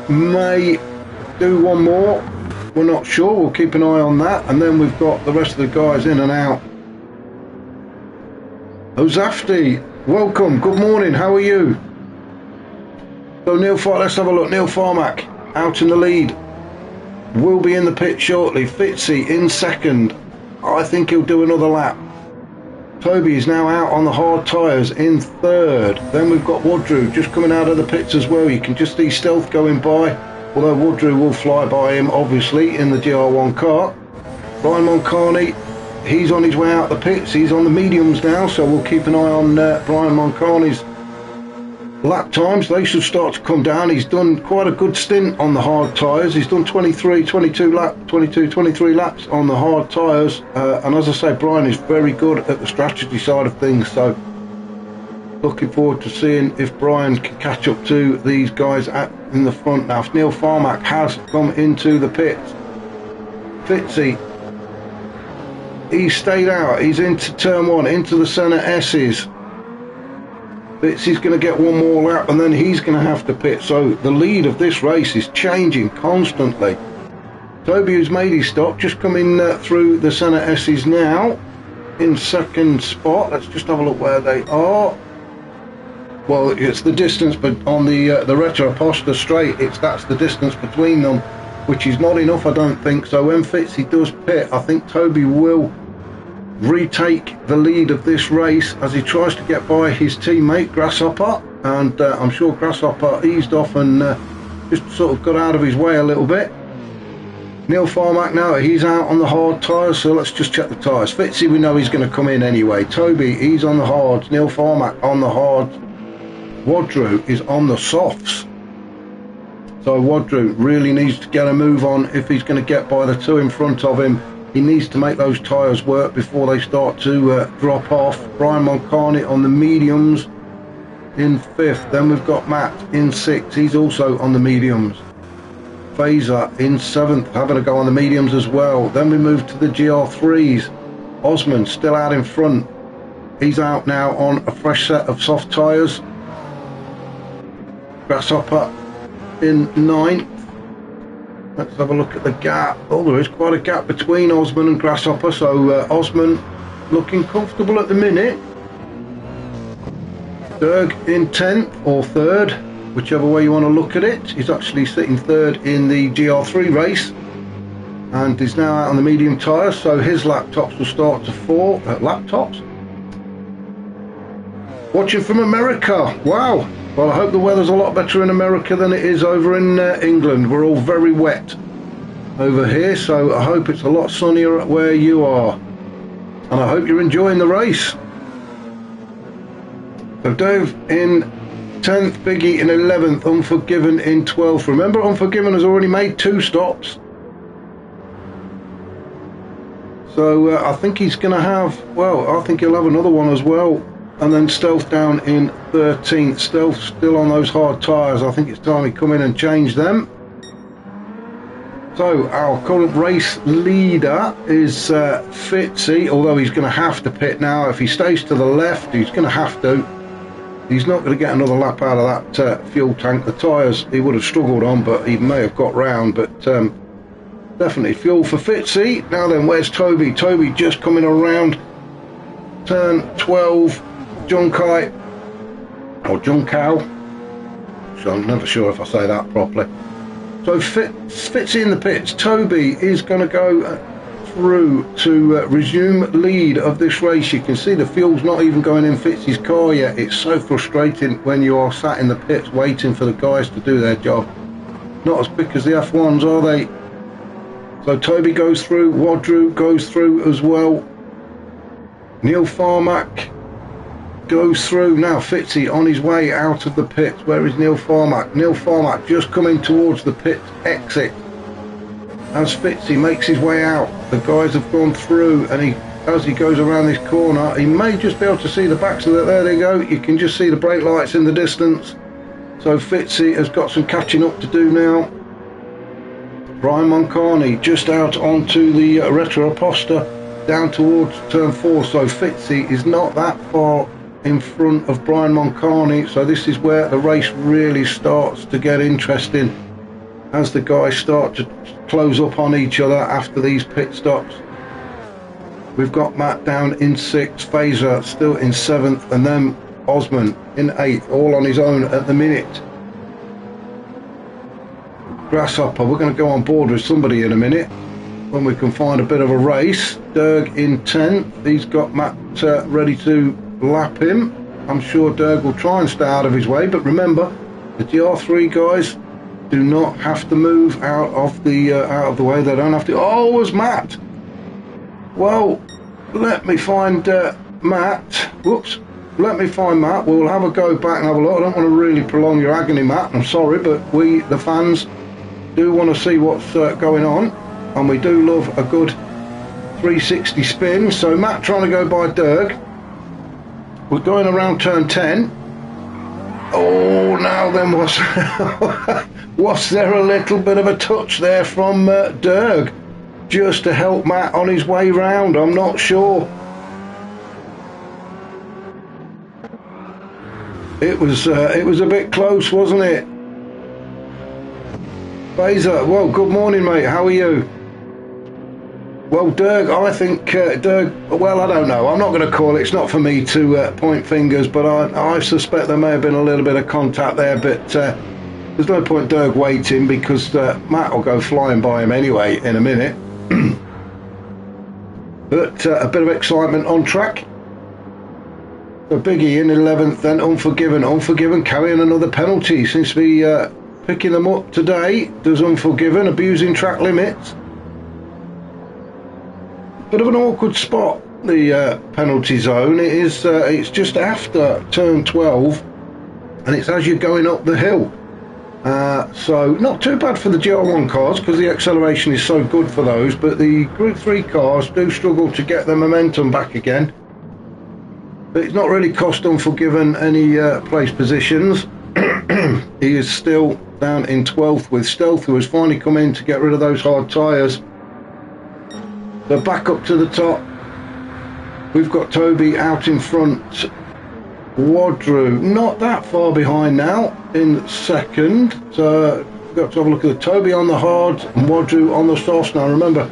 may do one more. We're not sure. We'll keep an eye on that. And then we've got the rest of the guys in and out. Ozafti, welcome. Good morning. How are you? So let's have a look. Neil Farmack out in the lead. Will be in the pit shortly. Fitzy in second. I think he'll do another lap. Toby is now out on the hard tyres in third. Then we've got Wadru just coming out of the pits as well. You can just see Stealth going by, although Wadru will fly by him obviously in the GR1 car. Brian Moncani, he's on his way out the pits. He's on the mediums now, so we'll keep an eye on Brian Moncani's lap times. They should start to come down. He's done quite a good stint on the hard tyres. He's done 23 laps on the hard tyres, and as I say, Brian is very good at the strategy side of things, so looking forward to seeing if Brian can catch up to these guys in the front now. Neil Farmack has come into the pits. Fitzy, he's stayed out. He's into turn 1, into the centre S's. Fitzy's going to get one more lap and then he's going to have to pit. So the lead of this race is changing constantly. Toby, who's made his stop, just coming through the centre S's now in second spot. Let's just have a look where they are. Well, it's the distance, but on the Retro Aposta straight, that's the distance between them, which is not enough, I don't think. So when Fitzy does pit, I think Toby will retake the lead of this race as he tries to get by his teammate Grasshopper, and I'm sure Grasshopper eased off and just sort of got out of his way a little bit. Neil Farmack now, he's out on the hard tyres, so let's just check the tyres. Fitzy, we know he's going to come in anyway. Toby, he's on the hards. Neil Farmack on the hards. Wadru is on the softs. So Wadru really needs to get a move on if he's going to get by the two in front of him. He needs to make those tyres work before they start to drop off. Brian Moncani on the mediums in 5th. Then we've got Matt in 6th. He's also on the mediums. Fazer in 7th, having a go on the mediums as well. Then we move to the GR3s. Osman still out in front. He's out now on a fresh set of soft tyres. Grasshopper in 9th. Let's have a look at the gap. Oh, there is quite a gap between Osman and Grasshopper, so Osman looking comfortable at the minute. Berg in 10th or 3rd, whichever way you want to look at it. He's actually sitting 3rd in the GR3 race and is now out on the medium tyres, so his laptops will start to fall. Laptops? Watching from America, wow. Well, I hope the weather's a lot better in America than it is over in England. We're all very wet over here, so I hope it's a lot sunnier where you are. And I hope you're enjoying the race. So Dave in 10th, Biggie in 11th, Unforgiven in 12th. Remember, Unforgiven has already made 2 stops. So I think he's going to have, well, I think he'll have another one as well. And then Stealth down in 13th. Stealth still on those hard tyres. I think it's time he come in and change them. So our current race leader is Fitzy, although he's going to have to pit now. If he stays to the left, he's going to have to. He's not going to get another lap out of that fuel tank. The tyres he would have struggled on, but he may have got round. But definitely fuel for Fitzy. Now then, where's Toby? Toby just coming around turn 12. Junkai, or Junkow. So I'm never sure if I say that properly. So Fitzy in the pits. Toby is going to go through to resume lead of this race. You can see the fuel's not even going in Fitzy's car yet. It's so frustrating when you are sat in the pits waiting for the guys to do their job. Not as quick as the F1s, are they? So Toby goes through, Wadru goes through as well. Neil Farmack goes through. Now Fitzy on his way out of the pits. Where is Neil Farmack? Neil Farmack just coming towards the pit exit as Fitzy makes his way out. The guys have gone through, and as he goes around this corner, he may just be able to see the backs of it. There they go. You can just see the brake lights in the distance. So Fitzy has got some catching up to do now. Brian Moncani just out onto the Retro Aposta down towards turn 4. So Fitzy is not that far in front of Brian Moncani, so this is where the race really starts to get interesting as the guys start to close up on each other after these pit stops. We've got Matt down in 6th, Phaser still in 7th, and then Osman in 8th, all on his own at the minute. Grasshopper, we're going to go on board with somebody in a minute when we can find a bit of a race. Derg in 10th, he's got Matt ready to lap him. I'm sure Derg will try and stay out of his way, but remember the GR3 guys do not have to move out of the way. They don't have to. Oh, it was Matt. Well, let me find Matt. Whoops. Let me find Matt. We'll have a go back and have a look. I don't want to really prolong your agony, Matt. I'm sorry, but we, the fans, do want to see what's going on, and we do love a good 360 spin. So Matt trying to go by Derg. We're going around turn 10. Oh, now then, was there a little bit of a touch there from Derg just to help Matt on his way round? I'm not sure. It was a bit close, wasn't it? Phaser, well, good morning, mate. How are you? Well, Derg, I think Derg, well, I don't know. I'm not going to call it. It's not for me to point fingers, but I suspect there may have been a little bit of contact there, but there's no point Derg waiting because Matt will go flying by him anyway in a minute. But a bit of excitement on track. So Biggie in 11th, then Unforgiven. Unforgiven carrying another penalty. Seems to be picking them up today. Does Unforgiven, abusing track limits. Bit of an awkward spot, the penalty zone. It is. It's just after turn 12, and it's as you're going up the hill. So not too bad for the GR1 cars because the acceleration is so good for those. But the Group 3 cars do struggle to get their momentum back again. But it's not really cost Unforgiven any place positions. He is still down in 12th with Stealth, who has finally come in to get rid of those hard tyres. So back up to the top, we've got Toby out in front. Wadru not that far behind now in 2nd. So we've got to have a look at the Toby on the hards and Wadru on the softs. Now remember,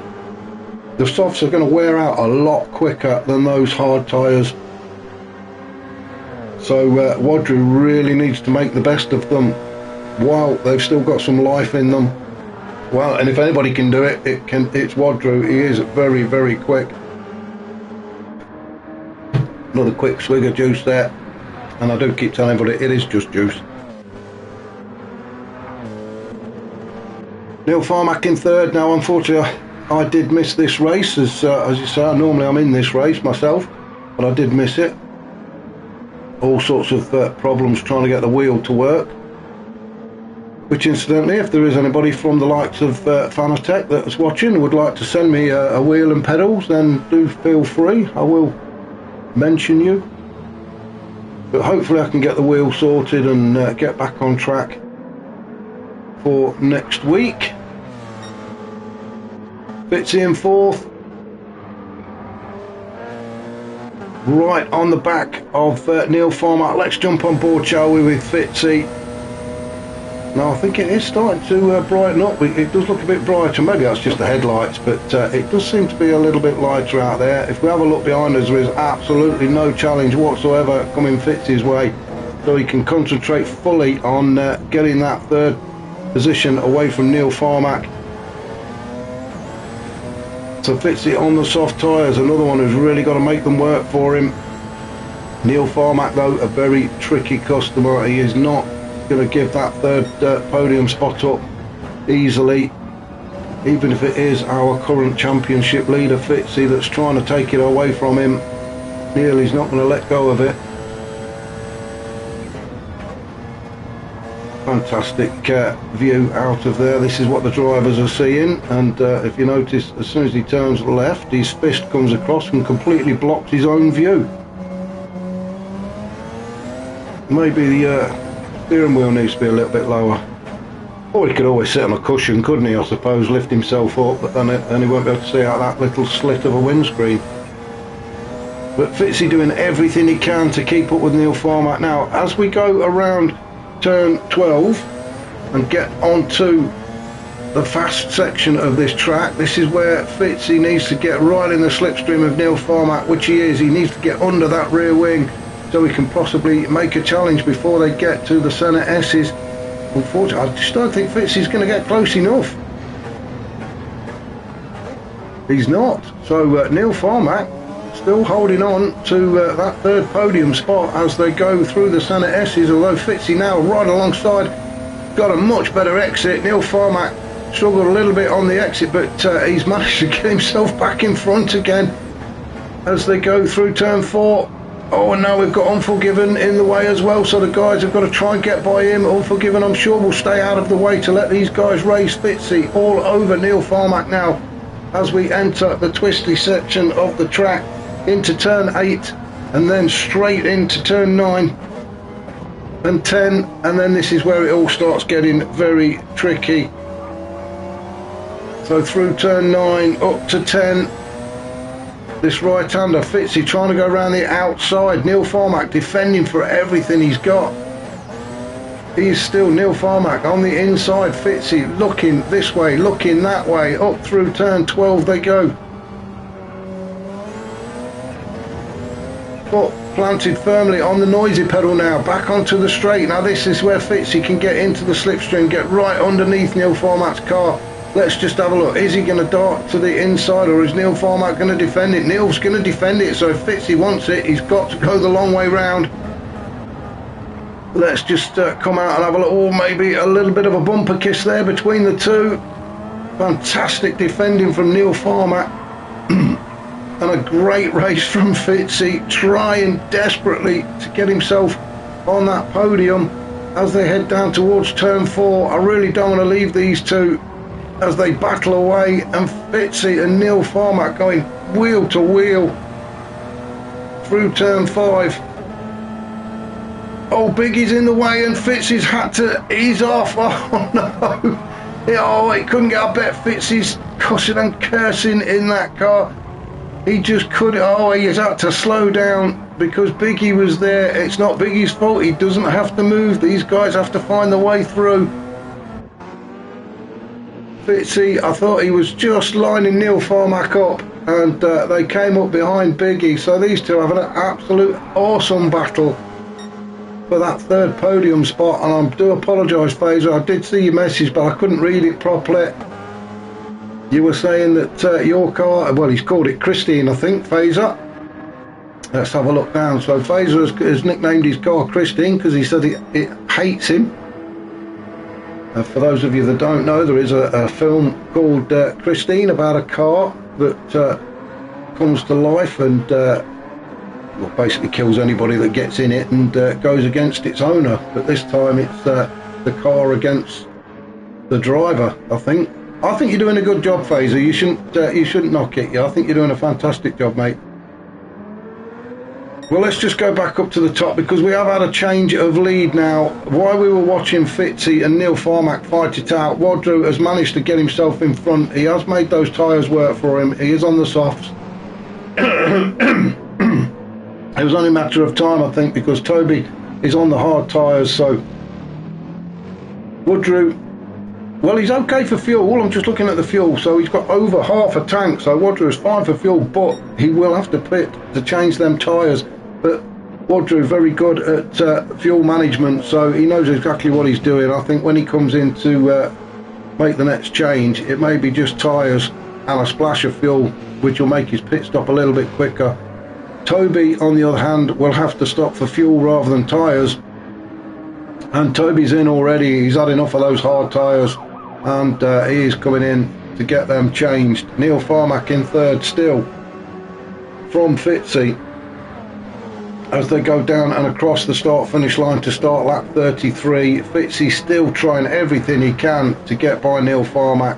the softs are going to wear out a lot quicker than those hard tyres. So Wadru really needs to make the best of them while they've still got some life in them. Well, and if anybody can do it, it's Wadru. He is very, very quick. Another quick swig of juice there. And I do keep telling everybody it is just juice. Neil Farmack in 3rd. Now, unfortunately, I did miss this race. As you say, normally I'm in this race myself, but I did miss it. All sorts of problems trying to get the wheel to work. Which incidentally, if there is anybody from the likes of Fanatec that's watching and would like to send me a wheel and pedals, then do feel free. I will mention you. But hopefully I can get the wheel sorted and get back on track for next week. Fitzy in fourth. Right on the back of Neil Farmer. Let's jump on board, shall we, with Fitzy. Now I think it is starting to brighten up. It does look a bit brighter. Maybe that's just the headlights, but it does seem to be a little bit lighter out there. If we have a look behind us, there is absolutely no challenge whatsoever coming Fitzy's way, so he can concentrate fully on getting that third position away from Neil Farmack. So Fitzy on the soft tyres, another one who's really got to make them work for him. Neil Farmack, though, a very tricky customer. He is not going to give that third podium spot up easily, even if it is our current championship leader Fitzy that's trying to take it away from him. Neil is not going to let go of it. Fantastic view out of there. This is what the drivers are seeing, and if you notice, as soon as he turns left, his fist comes across and completely blocks his own view. Maybe the steering wheel needs to be a little bit lower, or he could always sit on a cushion, couldn't he, I suppose, lift himself up, but then he won't be able to see out that little slit of a windscreen. But Fitzy doing everything he can to keep up with Neil Farmack. Now as we go around turn 12 and get onto the fast section of this track, this is where Fitzy needs to get right in the slipstream of Neil Farmack, which he is. He needs to get under that rear wing so he can possibly make a challenge before they get to the centre S's. Unfortunately, I just don't think Fitzy's going to get close enough. He's not. So Neil Farmack still holding on to that third podium spot as they go through the centre S's, although Fitzy now right alongside, got a much better exit. Neil Farmack struggled a little bit on the exit, but he's managed to get himself back in front again as they go through turn 4. Oh, and now we've got Unforgiven in the way as well, so the guys have got to try and get by him. Unforgiven, I'm sure, will stay out of the way to let these guys race. Fitzy all over Neil Farmack now as we enter the twisty section of the track into turn 8 and then straight into turn 9 and 10, and then this is where it all starts getting very tricky. So through turn 9 up to 10, this right-hander, Fitzy trying to go around the outside. Neil Farmack defending for everything he's got. He's still Neil Farmack on the inside. Fitzy looking this way, looking that way. Up through turn 12 they go. Foot planted firmly on the noisy pedal now. Back onto the straight. Now this is where Fitzy can get into the slipstream, get right underneath Neil Farmack's car. Let's just have a look. Is he going to dart to the inside, or is Neil Farmack going to defend it? Neil's going to defend it, so if Fitzy wants it, he's got to go the long way round. Let's just come out and have a look. Oh, maybe a little bit of a bumper kiss there between the two. Fantastic defending from Neil Farmack. And a great race from Fitzy, trying desperately to get himself on that podium as they head down towards turn 4. I really don't want to leave these two as they battle away, and Fitzy and Neil Farmack going wheel to wheel through turn 5. Oh, Biggie's in the way and Fitzy's had to ease off. Oh no, oh, he couldn't get, I bet Fitzy's cussing and cursing in that car. He just couldn't. Oh, he had to slow down because Biggie was there. It's not Biggie's fault, he doesn't have to move, these guys have to find the way through. Fitzy, I thought he was just lining Neil Farmack up, and they came up behind Biggie, so these two have an absolute awesome battle for that third podium spot. And I do apologise, Fazer, I did see your message but I couldn't read it properly. You were saying that your car, well, he's called it Christine, I think, Fazer. Let's have a look down. So Fazer has nicknamed his car Christine because he said it hates him. For those of you that don't know, there is a film called Christine about a car that comes to life and well, basically kills anybody that gets in it and goes against its owner. But this time it's the car against the driver, I think. I think you're doing a good job, Phaser. You shouldn't knock it. I think you're doing a fantastic job, mate. Well, let's just go back up to the top because we have had a change of lead now. While we were watching Fitzy and Neil Farmack fight it out, Wadru has managed to get himself in front. He has made those tyres work for him. He is on the softs. It was only a matter of time, I think, because Toby is on the hard tyres. So Wadru, well, he's okay for fuel. I'm just looking at the fuel, so he's got over half a tank, so Wadru is fine for fuel, but he will have to pit to change them tyres. But Wadru is very good at fuel management, so he knows exactly what he's doing. I think when he comes in to make the next change, it may be just tyres and a splash of fuel, which will make his pit stop a little bit quicker. Toby, on the other hand, will have to stop for fuel rather than tyres. And Toby's in already. He's had enough of those hard tyres, and he is coming in to get them changed. Neil Farmack in third still from Fitzy as they go down and across the start finish line to start lap 33. Fitzy still trying everything he can to get by Neil Farmack.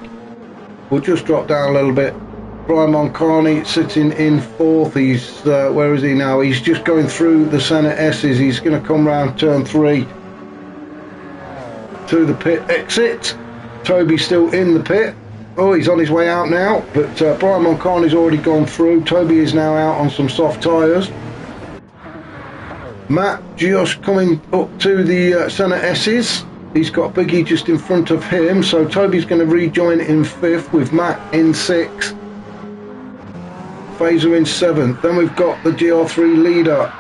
We'll just drop down a little bit. Brian Moncani sitting in fourth. He's where is he now? He's just going through the centre S's. He's going to come round turn 3 to the pit exit. Toby's still in the pit. Oh, he's on his way out now, but Brian Moncani's already gone through. Toby is now out on some soft tyres. Matt just coming up to the centre S's. He's got Biggie just in front of him, so Toby's going to rejoin in fifth with Matt in sixth. Phaser in seventh. Then we've got the GR3 leader,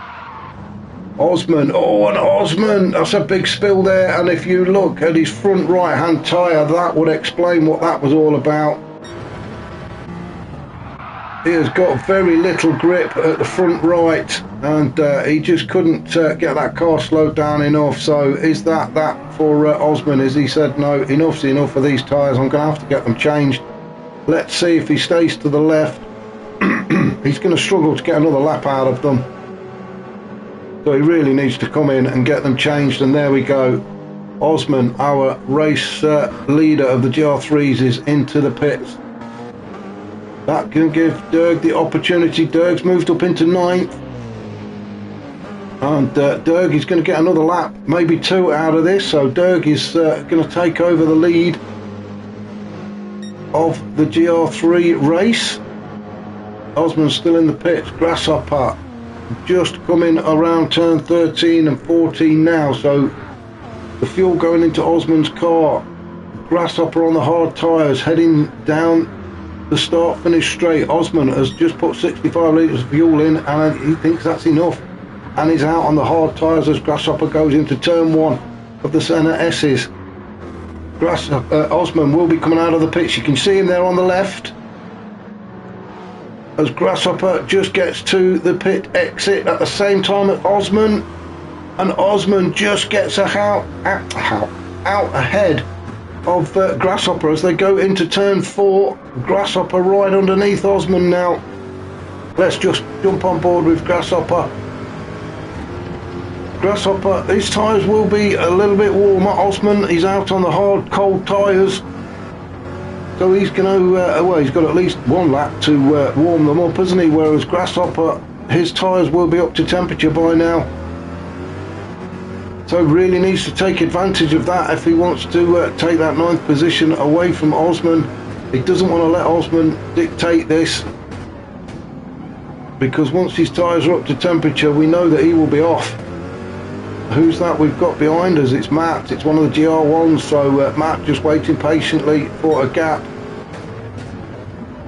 Osman. Oh, and Osman, that's a big spill there, and if you look at his front right hand tyre, that would explain what that was all about. He has got very little grip at the front right, and he just couldn't get that car slowed down enough. So is that for Osman? Is he said, no, enough's enough for these tyres, I'm going to have to get them changed. Let's see if he stays to the left. He's going to struggle to get another lap out of them. So he really needs to come in and get them changed, and there we go. Osman, our race leader of the GR3s, is into the pits. That can give Derg the opportunity. Derg's moved up into ninth, and Derg is going to get another lap, maybe two out of this. So Derg is going to take over the lead of the GR3 race. Osman's still in the pits. Grasshopper just coming around turn 13 and 14 now, so the fuel going into Osman's car. Grasshopper on the hard tyres heading down the start finish straight. Osman has just put 65 litres of fuel in, and he thinks that's enough, and he's out on the hard tyres as Grasshopper goes into turn 1 of the centre S's. Osman will be coming out of the pits. You can see him there on the left as Grasshopper just gets to the pit exit at the same time as Osman, and Osman just gets out ahead of Grasshopper as they go into turn 4. Grasshopper right underneath Osman now. Let's just jump on board with Grasshopper. Grasshopper, his tyres will be a little bit warmer. Osman, he's out on the hard cold tyres, so he's going to well, he's got at least one lap to warm them up, hasn't he? Whereas Grasshopper, his tyres will be up to temperature by now, so really needs to take advantage of that if he wants to take that 9th position away from Osman. He doesn't want to let Osman dictate this, because once his tyres are up to temperature, we know that he will be off. Who's that we've got behind us? It's Matt. It's one of the GR1s, so Matt just waiting patiently for a gap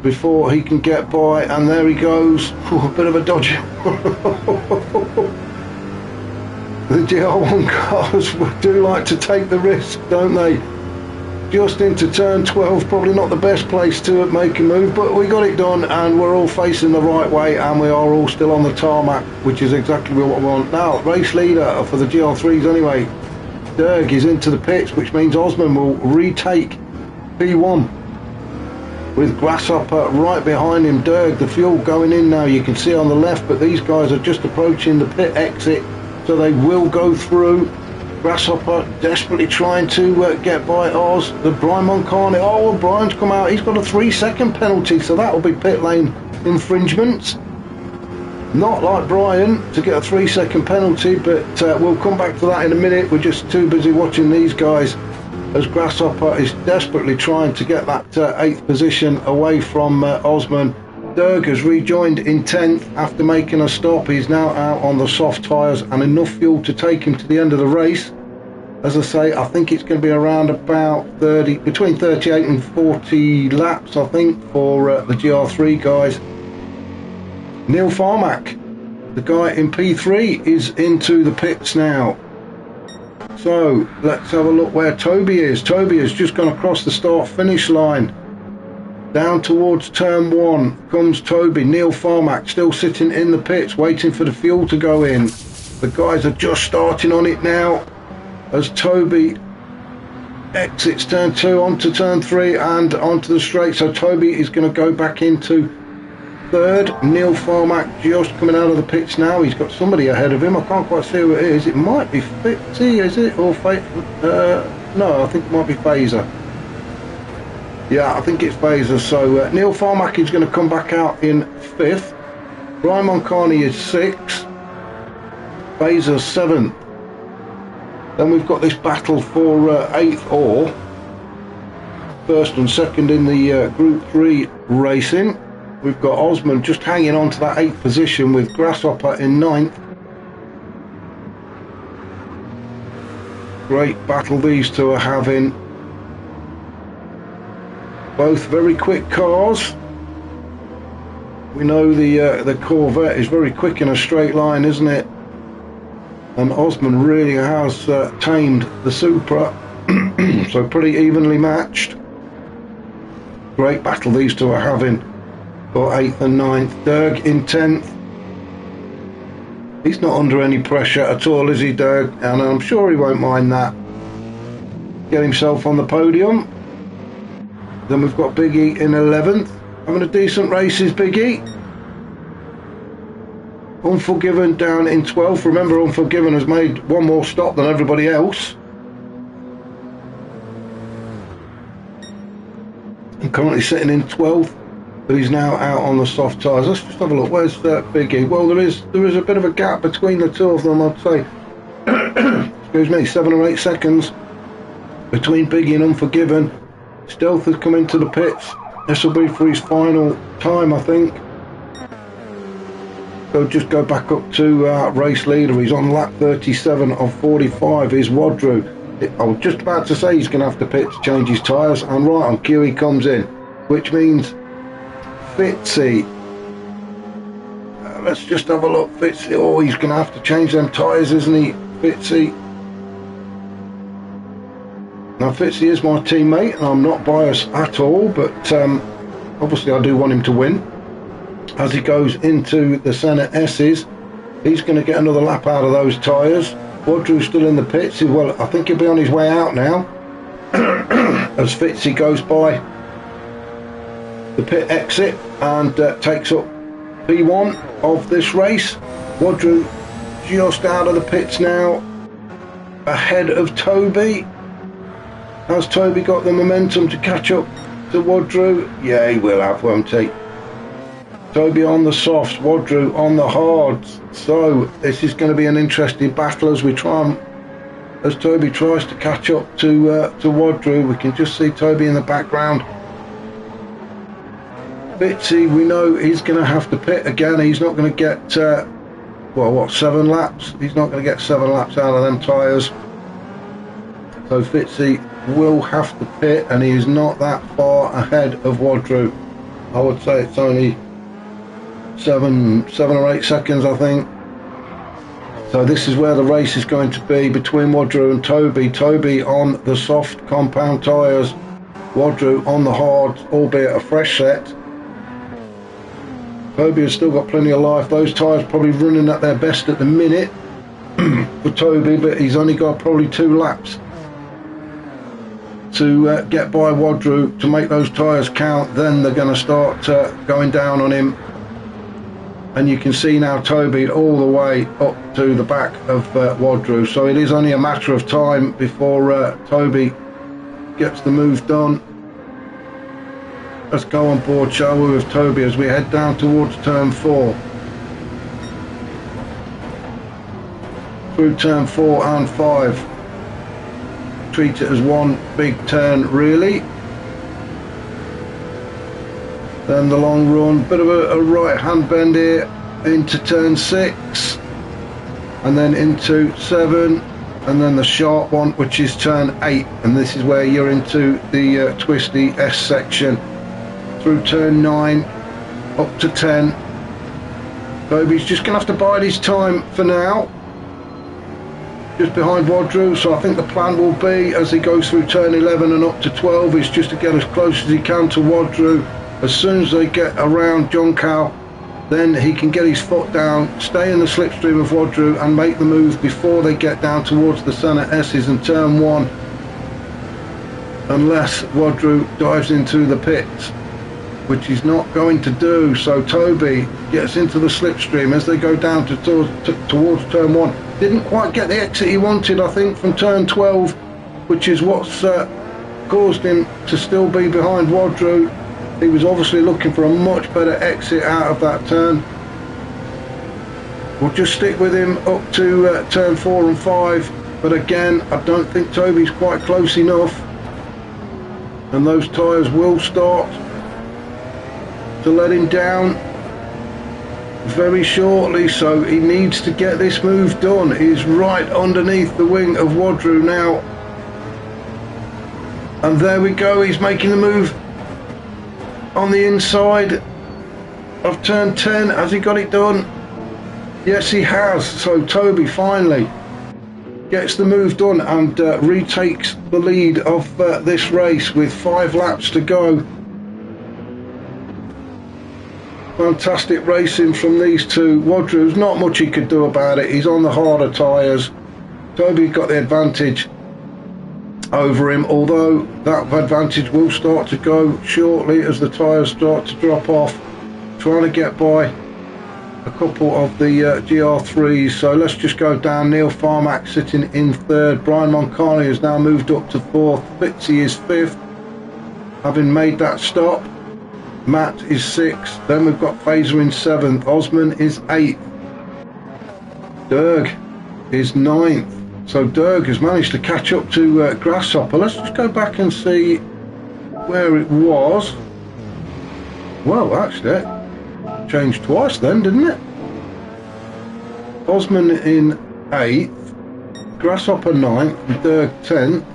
before he can get by, and there he goes. A bit of a dodge. The GR1 cars do like to take the risk, don't they? Just into turn 12, probably not the best place to make a move, but we got it done, and we're all facing the right way, and we are all still on the tarmac, which is exactly what we want. Now, race leader for the GR3s anyway, Derg is into the pits, which means Osman will retake P1 with Grasshopper right behind him. Derg, the fuel going in now, you can see on the left, but these guys are just approaching the pit exit, so they will go through. Grasshopper desperately trying to get by Oz. The Brian Moncani. Oh, Brian's come out. He's got a 3-second penalty, so that will be pit lane infringement. Not like Brian to get a 3-second penalty, but we'll come back to that in a minute. We're just too busy watching these guys as Grasshopper is desperately trying to get that 8th position away from Osman. Derg has rejoined in 10th after making a stop. He's now out on the soft tyres and enough fuel to take him to the end of the race. As I say, I think it's going to be around about between 38 and 40 laps, I think, for the GR3 guys. Neil Farmack, the guy in P3, is into the pits now. So let's have a look where Toby is. Toby has just gone across the start-finish line. Down towards turn 1 comes Toby. Neil Farmack still sitting in the pits waiting for the fuel to go in. The guys are just starting on it now as Toby exits turn 2 onto turn 3 and onto the straight. So Toby is going to go back into 3rd. Neil Farmack just coming out of the pits now. He's got somebody ahead of him. I can't quite see who it is. It might be Fitzy, is it? Or no, I think it might be Fazer. Yeah, I think it's Fazer. So Neil Farmack is going to come back out in 5th. Brian Moncani is 6th. Fazer's 7th. Then we've got this battle for 8th or 1st and 2nd in the Group 3 racing. We've got Osman just hanging on to that 8th position with Grasshopper in 9th. Great battle these two are having. Both very quick cars. We know the Corvette is very quick in a straight line, isn't it? And Osman really has tamed the Supra. So pretty evenly matched. Great battle these two are having for 8th and 9th. Derg in 10th. He's not under any pressure at all, is he, Derg? And I'm sure he won't mind that. Get himself on the podium. Then we've got Biggie in 11th. Having a decent race is Biggie. Unforgiven down in 12th. Remember, Unforgiven has made one more stop than everybody else. And currently sitting in 12th, but he's now out on the soft tyres. Let's just have a look. Where's Biggie? Well, there is a bit of a gap between the two of them, I'd say. Excuse me, 7 or 8 seconds between Biggie and Unforgiven. Stealth has come into the pits. This will be for his final time, I think. So just go back up to race leader. He's on lap 37 of 45 is Wadru. I was just about to say he's going to have to pit to change his tyres, and right on cue he comes in, which means Fitzy. Let's just have a look. Fitzy, oh, he's going to have to change them tyres, isn't he, Fitzy? Now Fitzy is my teammate and I'm not biased at all, but obviously I do want him to win. As he goes into the Senna S's, he's going to get another lap out of those tyres. Wadru's still in the pits. Well, I think he'll be on his way out now as Fitzy goes by the pit exit and takes up P1 of this race. Wadru just out of the pits now, ahead of Toby. Has Toby got the momentum to catch up to Wadru? Yeah, he will have, won't he? Toby on the softs, Wadru on the hards. So this is going to be an interesting battle as as Toby tries to catch up to Wadru. We can just see Toby in the background. Fitzy, we know he's going to have to pit again. He's not going to get 7 laps. He's not going to get 7 laps out of them tyres. So Fitzy will have to pit, and he is not that far ahead of Wadru. I would say it's only 7 or 8 seconds, I think. So this is where the race is going to be between Wadru and Toby. Toby on the soft compound tyres, Wadru on the hard, albeit a fresh set. Toby has still got plenty of life. Those tyres probably running at their best at the minute for Toby, but he's only got probably 2 laps to get by Wadru to make those tyres count. Then they're going to start going down on him. and you can see now Toby all the way up to the back of Wadru, so it is only a matter of time before Toby gets the move done. Let's go on board, shall we, with Toby as we head down towards turn 4. Through turn 4 and 5. Treat it as one big turn really. Then the long run, bit of a right hand bend here into turn 6, and then into 7, and then the sharp one which is turn 8, and this is where you're into the twisty S section. Through turn 9 up to 10. Toby's just gonna have to bide his time for now, just behind Wadru, so I think the plan will be as he goes through turn 11 and up to 12 is just to get as close as he can to Wadru. As soon as they get around John Cow, then he can get his foot down, stay in the slipstream of Wadru and make the move before they get down towards the centre S's in turn 1, unless Wadru dives into the pits, which he's not going to do. So Toby gets into the slipstream as they go down towards turn 1. Didn't quite get the exit he wanted, I think, from turn 12, which is what's caused him to still be behind Wadru. He was obviously looking for a much better exit out of that turn. We'll just stick with him up to turn 4 and 5, but again I don't think Toby's quite close enough, and those tyres will start to let him down very shortly, so he needs to get this move done. He's right underneath the wing of Wadru now, and there we go, he's making the move on the inside of turn 10. Has he got it done? Yes, he has. So Toby finally gets the move done and retakes the lead of this race with 5 laps to go. Fantastic racing from these two. Wadru's not much he could do about it. He's on the harder tyres. Toby got the advantage over him, although that advantage will start to go shortly as the tyres start to drop off, trying to get by a couple of the GR3s. So let's just go down. Neil Farmack sitting in 3rd. Brian Moncani has now moved up to 4th. Fitzy is 5th, having made that stop. Matt is 6th. Then we've got Fazer in 7th. Osman is 8th. Derg is 9th. So Derg has managed to catch up to Grasshopper. Let's just go back and see where it was. Well, actually, it changed twice then, didn't it? Osman in 8th, Grasshopper 9th, and Derg 10th.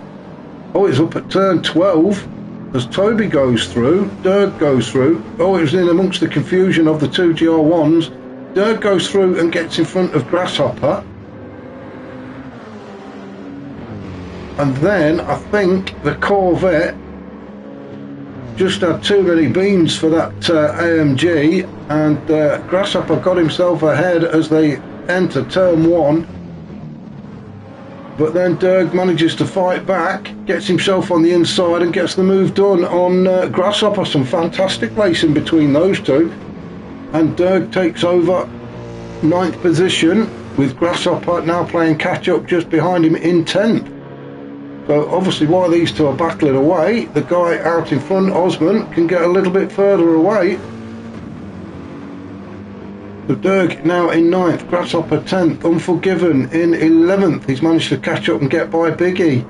Oh, it's up at turn 12 as Toby goes through, Derg goes through. Oh, it was in amongst the confusion of the two GR1s. Derg goes through and gets in front of Grasshopper. And then I think the Corvette just had too many beans for that AMG, and Grasshopper got himself ahead as they enter turn 1. But then Derg manages to fight back, gets himself on the inside and gets the move done on Grasshopper. Some fantastic racing between those two, and Derg takes over 9th position with Grasshopper now playing catch up just behind him in 10th. So obviously while these two are battling away, the guy out in front, Osman, can get a little bit further away. So Derg now in 9th, Grasshopper 10th, Unforgiven in 11th. He's managed to catch up and get by Biggie.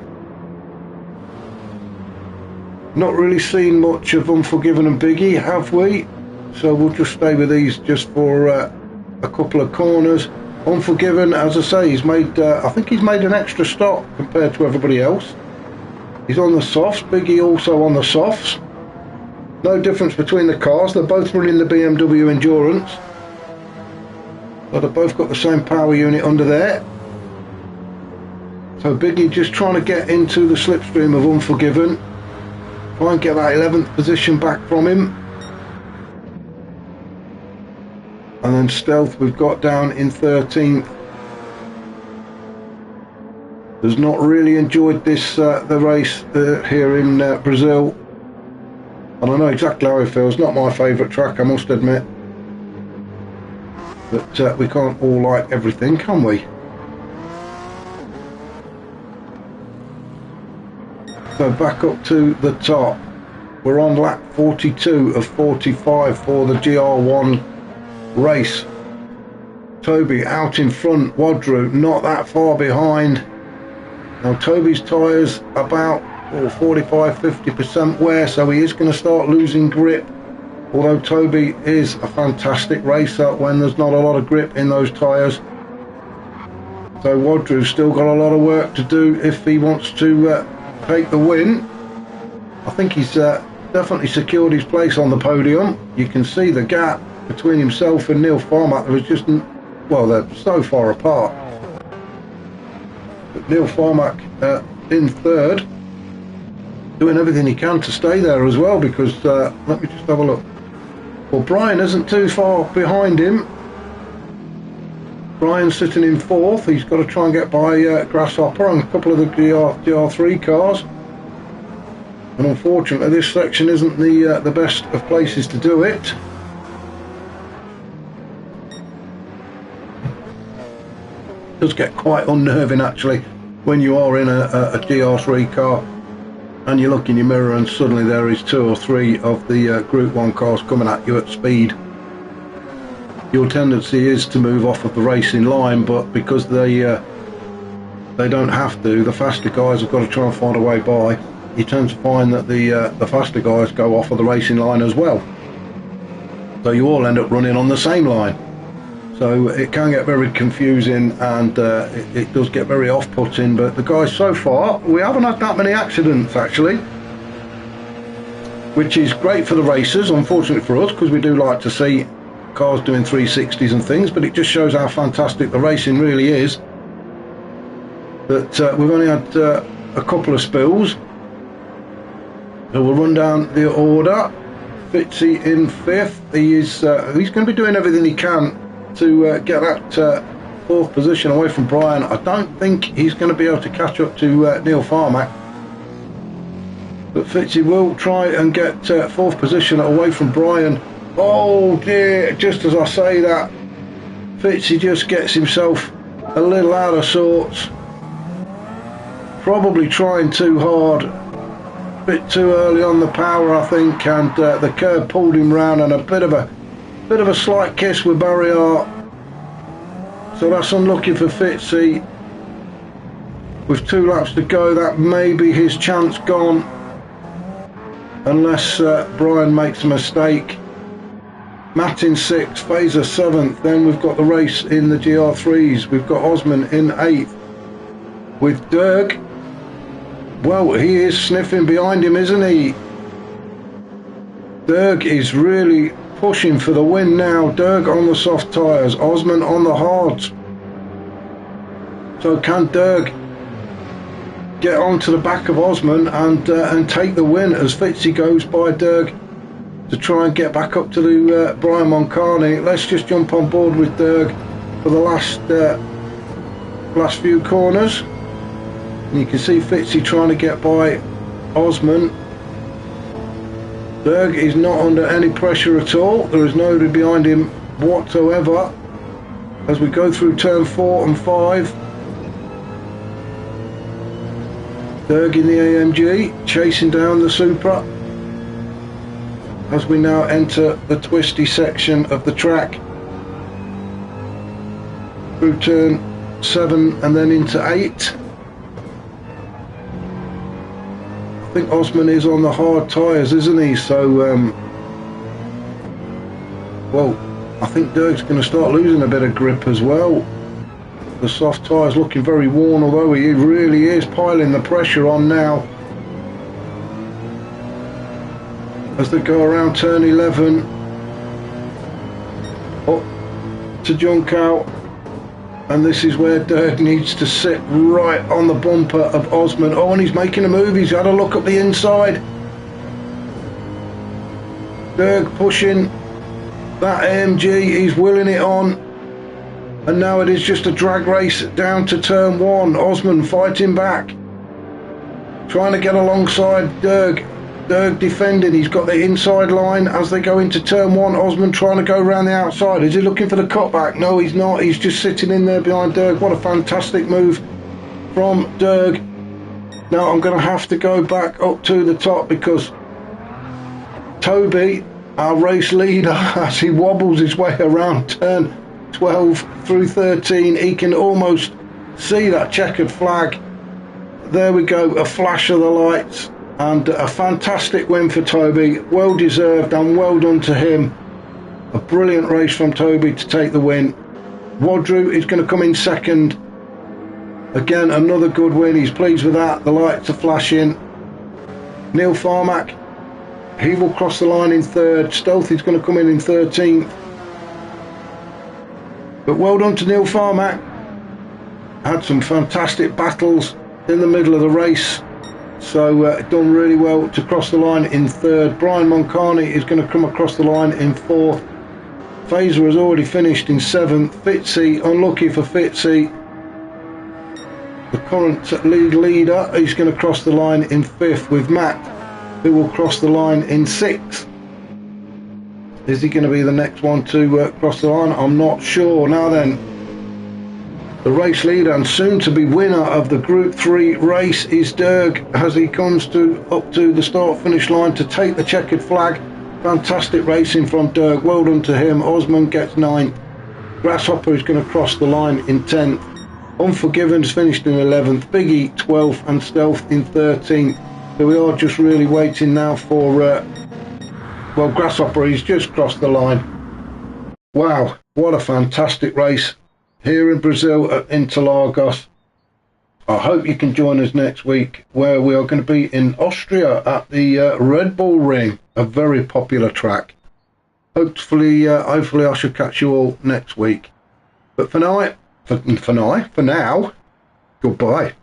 Not really seen much of Unforgiven and Biggie, have we? So we'll just stay with these just for a couple of corners. Unforgiven, as I say, he's made, I think he's made an extra stop compared to everybody else. He's on the softs, Biggie also on the softs. No difference between the cars, they're both running the BMW Endurance. But they've both got the same power unit under there. So Biggie just trying to get into the slipstream of Unforgiven. Try and get that 11th position back from him. And then Stealth we've got down in 13th. Has not really enjoyed this the race here in Brazil. And I know exactly how it feels. Not my favourite track, I must admit. But we can't all like everything, can we? So back up to the top. We're on lap 42 of 45 for the GR1 race. Toby out in front, Wadru not that far behind. Now Toby's tyres about 45-50% wear, so he is going to start losing grip. Although Toby is a fantastic racer when there's not a lot of grip in those tyres. So Wadru's still got a lot of work to do if he wants to take the win. I think he's definitely secured his place on the podium. You can see the gap between himself and Neil Farmack. There was just, well, they're so far apart. But Neil Farmack in third, doing everything he can to stay there as well, because let me just have a look. Well, Brian isn't too far behind him. Brian's sitting in fourth. He's got to try and get by Grasshopper and a couple of the GR3 cars. And unfortunately, this section isn't the best of places to do it. It does get quite unnerving actually when you are in a GR3 car and you look in your mirror and suddenly there is 2 or 3 of the Group 1 cars coming at you at speed. Your tendency is to move off of the racing line, but because they don't have to, the faster guys have got to try and find a way by. You tend to find that the faster guys go off of the racing line as well. So you all end up running on the same line. So it can get very confusing, and it does get very off-putting. But the guys so far, we haven't had that many accidents actually, which is great for the racers. Unfortunately for us, because we do like to see cars doing 360s and things, but it just shows how fantastic the racing really is. But we've only had a couple of spills. So we'll run down the order. Fitzy in fifth. He's going to be doing everything he can to get that fourth position away from Brian. I don't think he's going to be able to catch up to Neil Farmack, but Fitzy will try and get fourth position away from Brian. Oh dear, just as I say that, Fitzy just gets himself a little out of sorts, probably trying too hard, a bit too early on the power I think, and the curb pulled him round, and a bit of a slight kiss with barrier. So that's unlucky for Fitzy. With 2 laps to go, that may be his chance gone, unless Brian makes a mistake. Matt in 6th, Fazer 7th, then we've got the race in the GR3s. We've got Osman in 8th, with Derg. Well, he is sniffing behind him, isn't he? Derg is really pushing for the win now. Derg on the soft tyres, Osman on the hards. So can Derg get onto the back of Osman and take the win as Fitzy goes by Derg to try and get back up to the Brian Moncani? Let's just jump on board with Derg for the last few corners. And you can see Fitzy trying to get by Osman. Derg is not under any pressure at all. There is nobody behind him whatsoever as we go through turn 4 and 5. Derg in the AMG chasing down the Supra as we now enter the twisty section of the track through turn 7 and then into 8. I think Osman is on the hard tyres, isn't he? So well, I think Derg's going to start losing a bit of grip as well. The soft tyres looking very worn, although he really is piling the pressure on now as they go around turn 11 up to junk out, and this is where Derg needs to sit right on the bumper of Osman. Oh, and he's making a move. He's had a look up the inside. Derg pushing that AMG, he's willing it on, and now it is just a drag race down to turn 1. Osman fighting back, trying to get alongside Derg. Derg defending, he's got the inside line as they go into turn one. Osman trying to go around the outside. Is he looking for the cutback? No, he's not. He's just sitting in there behind Derg. What a fantastic move from Derg. Now I'm going to have to go back up to the top because Toby, our race leader, as he wobbles his way around turn 12 through 13, he can almost see that checkered flag. There we go, a flash of the lights. And a fantastic win for Toby, well deserved and well done to him. A brilliant race from Toby to take the win. Wadru is going to come in second. Again, another good win, he's pleased with that. The lights are flashing. Neil Farmack, he will cross the line in third. Stealthy's going to come in 13th. But well done to Neil Farmack. Had some fantastic battles in the middle of the race. So done really well to cross the line in third. Brian Moncani is going to come across the line in fourth. Fazer has already finished in seventh. Fitzy, unlucky for Fitzy, the current league leader, is going to cross the line in fifth, with Matt, who will cross the line in sixth. Is he going to be the next one to cross the line? I'm not sure. Now then, the race leader and soon to be winner of the Group 3 race is Derg, as he comes up to the start finish line to take the checkered flag. Fantastic racing from Derg, well done to him. Osman gets 9th. Grasshopper is going to cross the line in 10th. Unforgiven's finished in 11th. Biggie 12th and Stealth in 13th. So we are just really waiting now for well, Grasshopper, he's just crossed the line. Wow, what a fantastic race here in Brazil at Interlagos. I hope you can join us next week, where we are going to be in Austria at the Red Bull Ring, a very popular track. Hopefully I should catch you all next week. But for now, goodbye.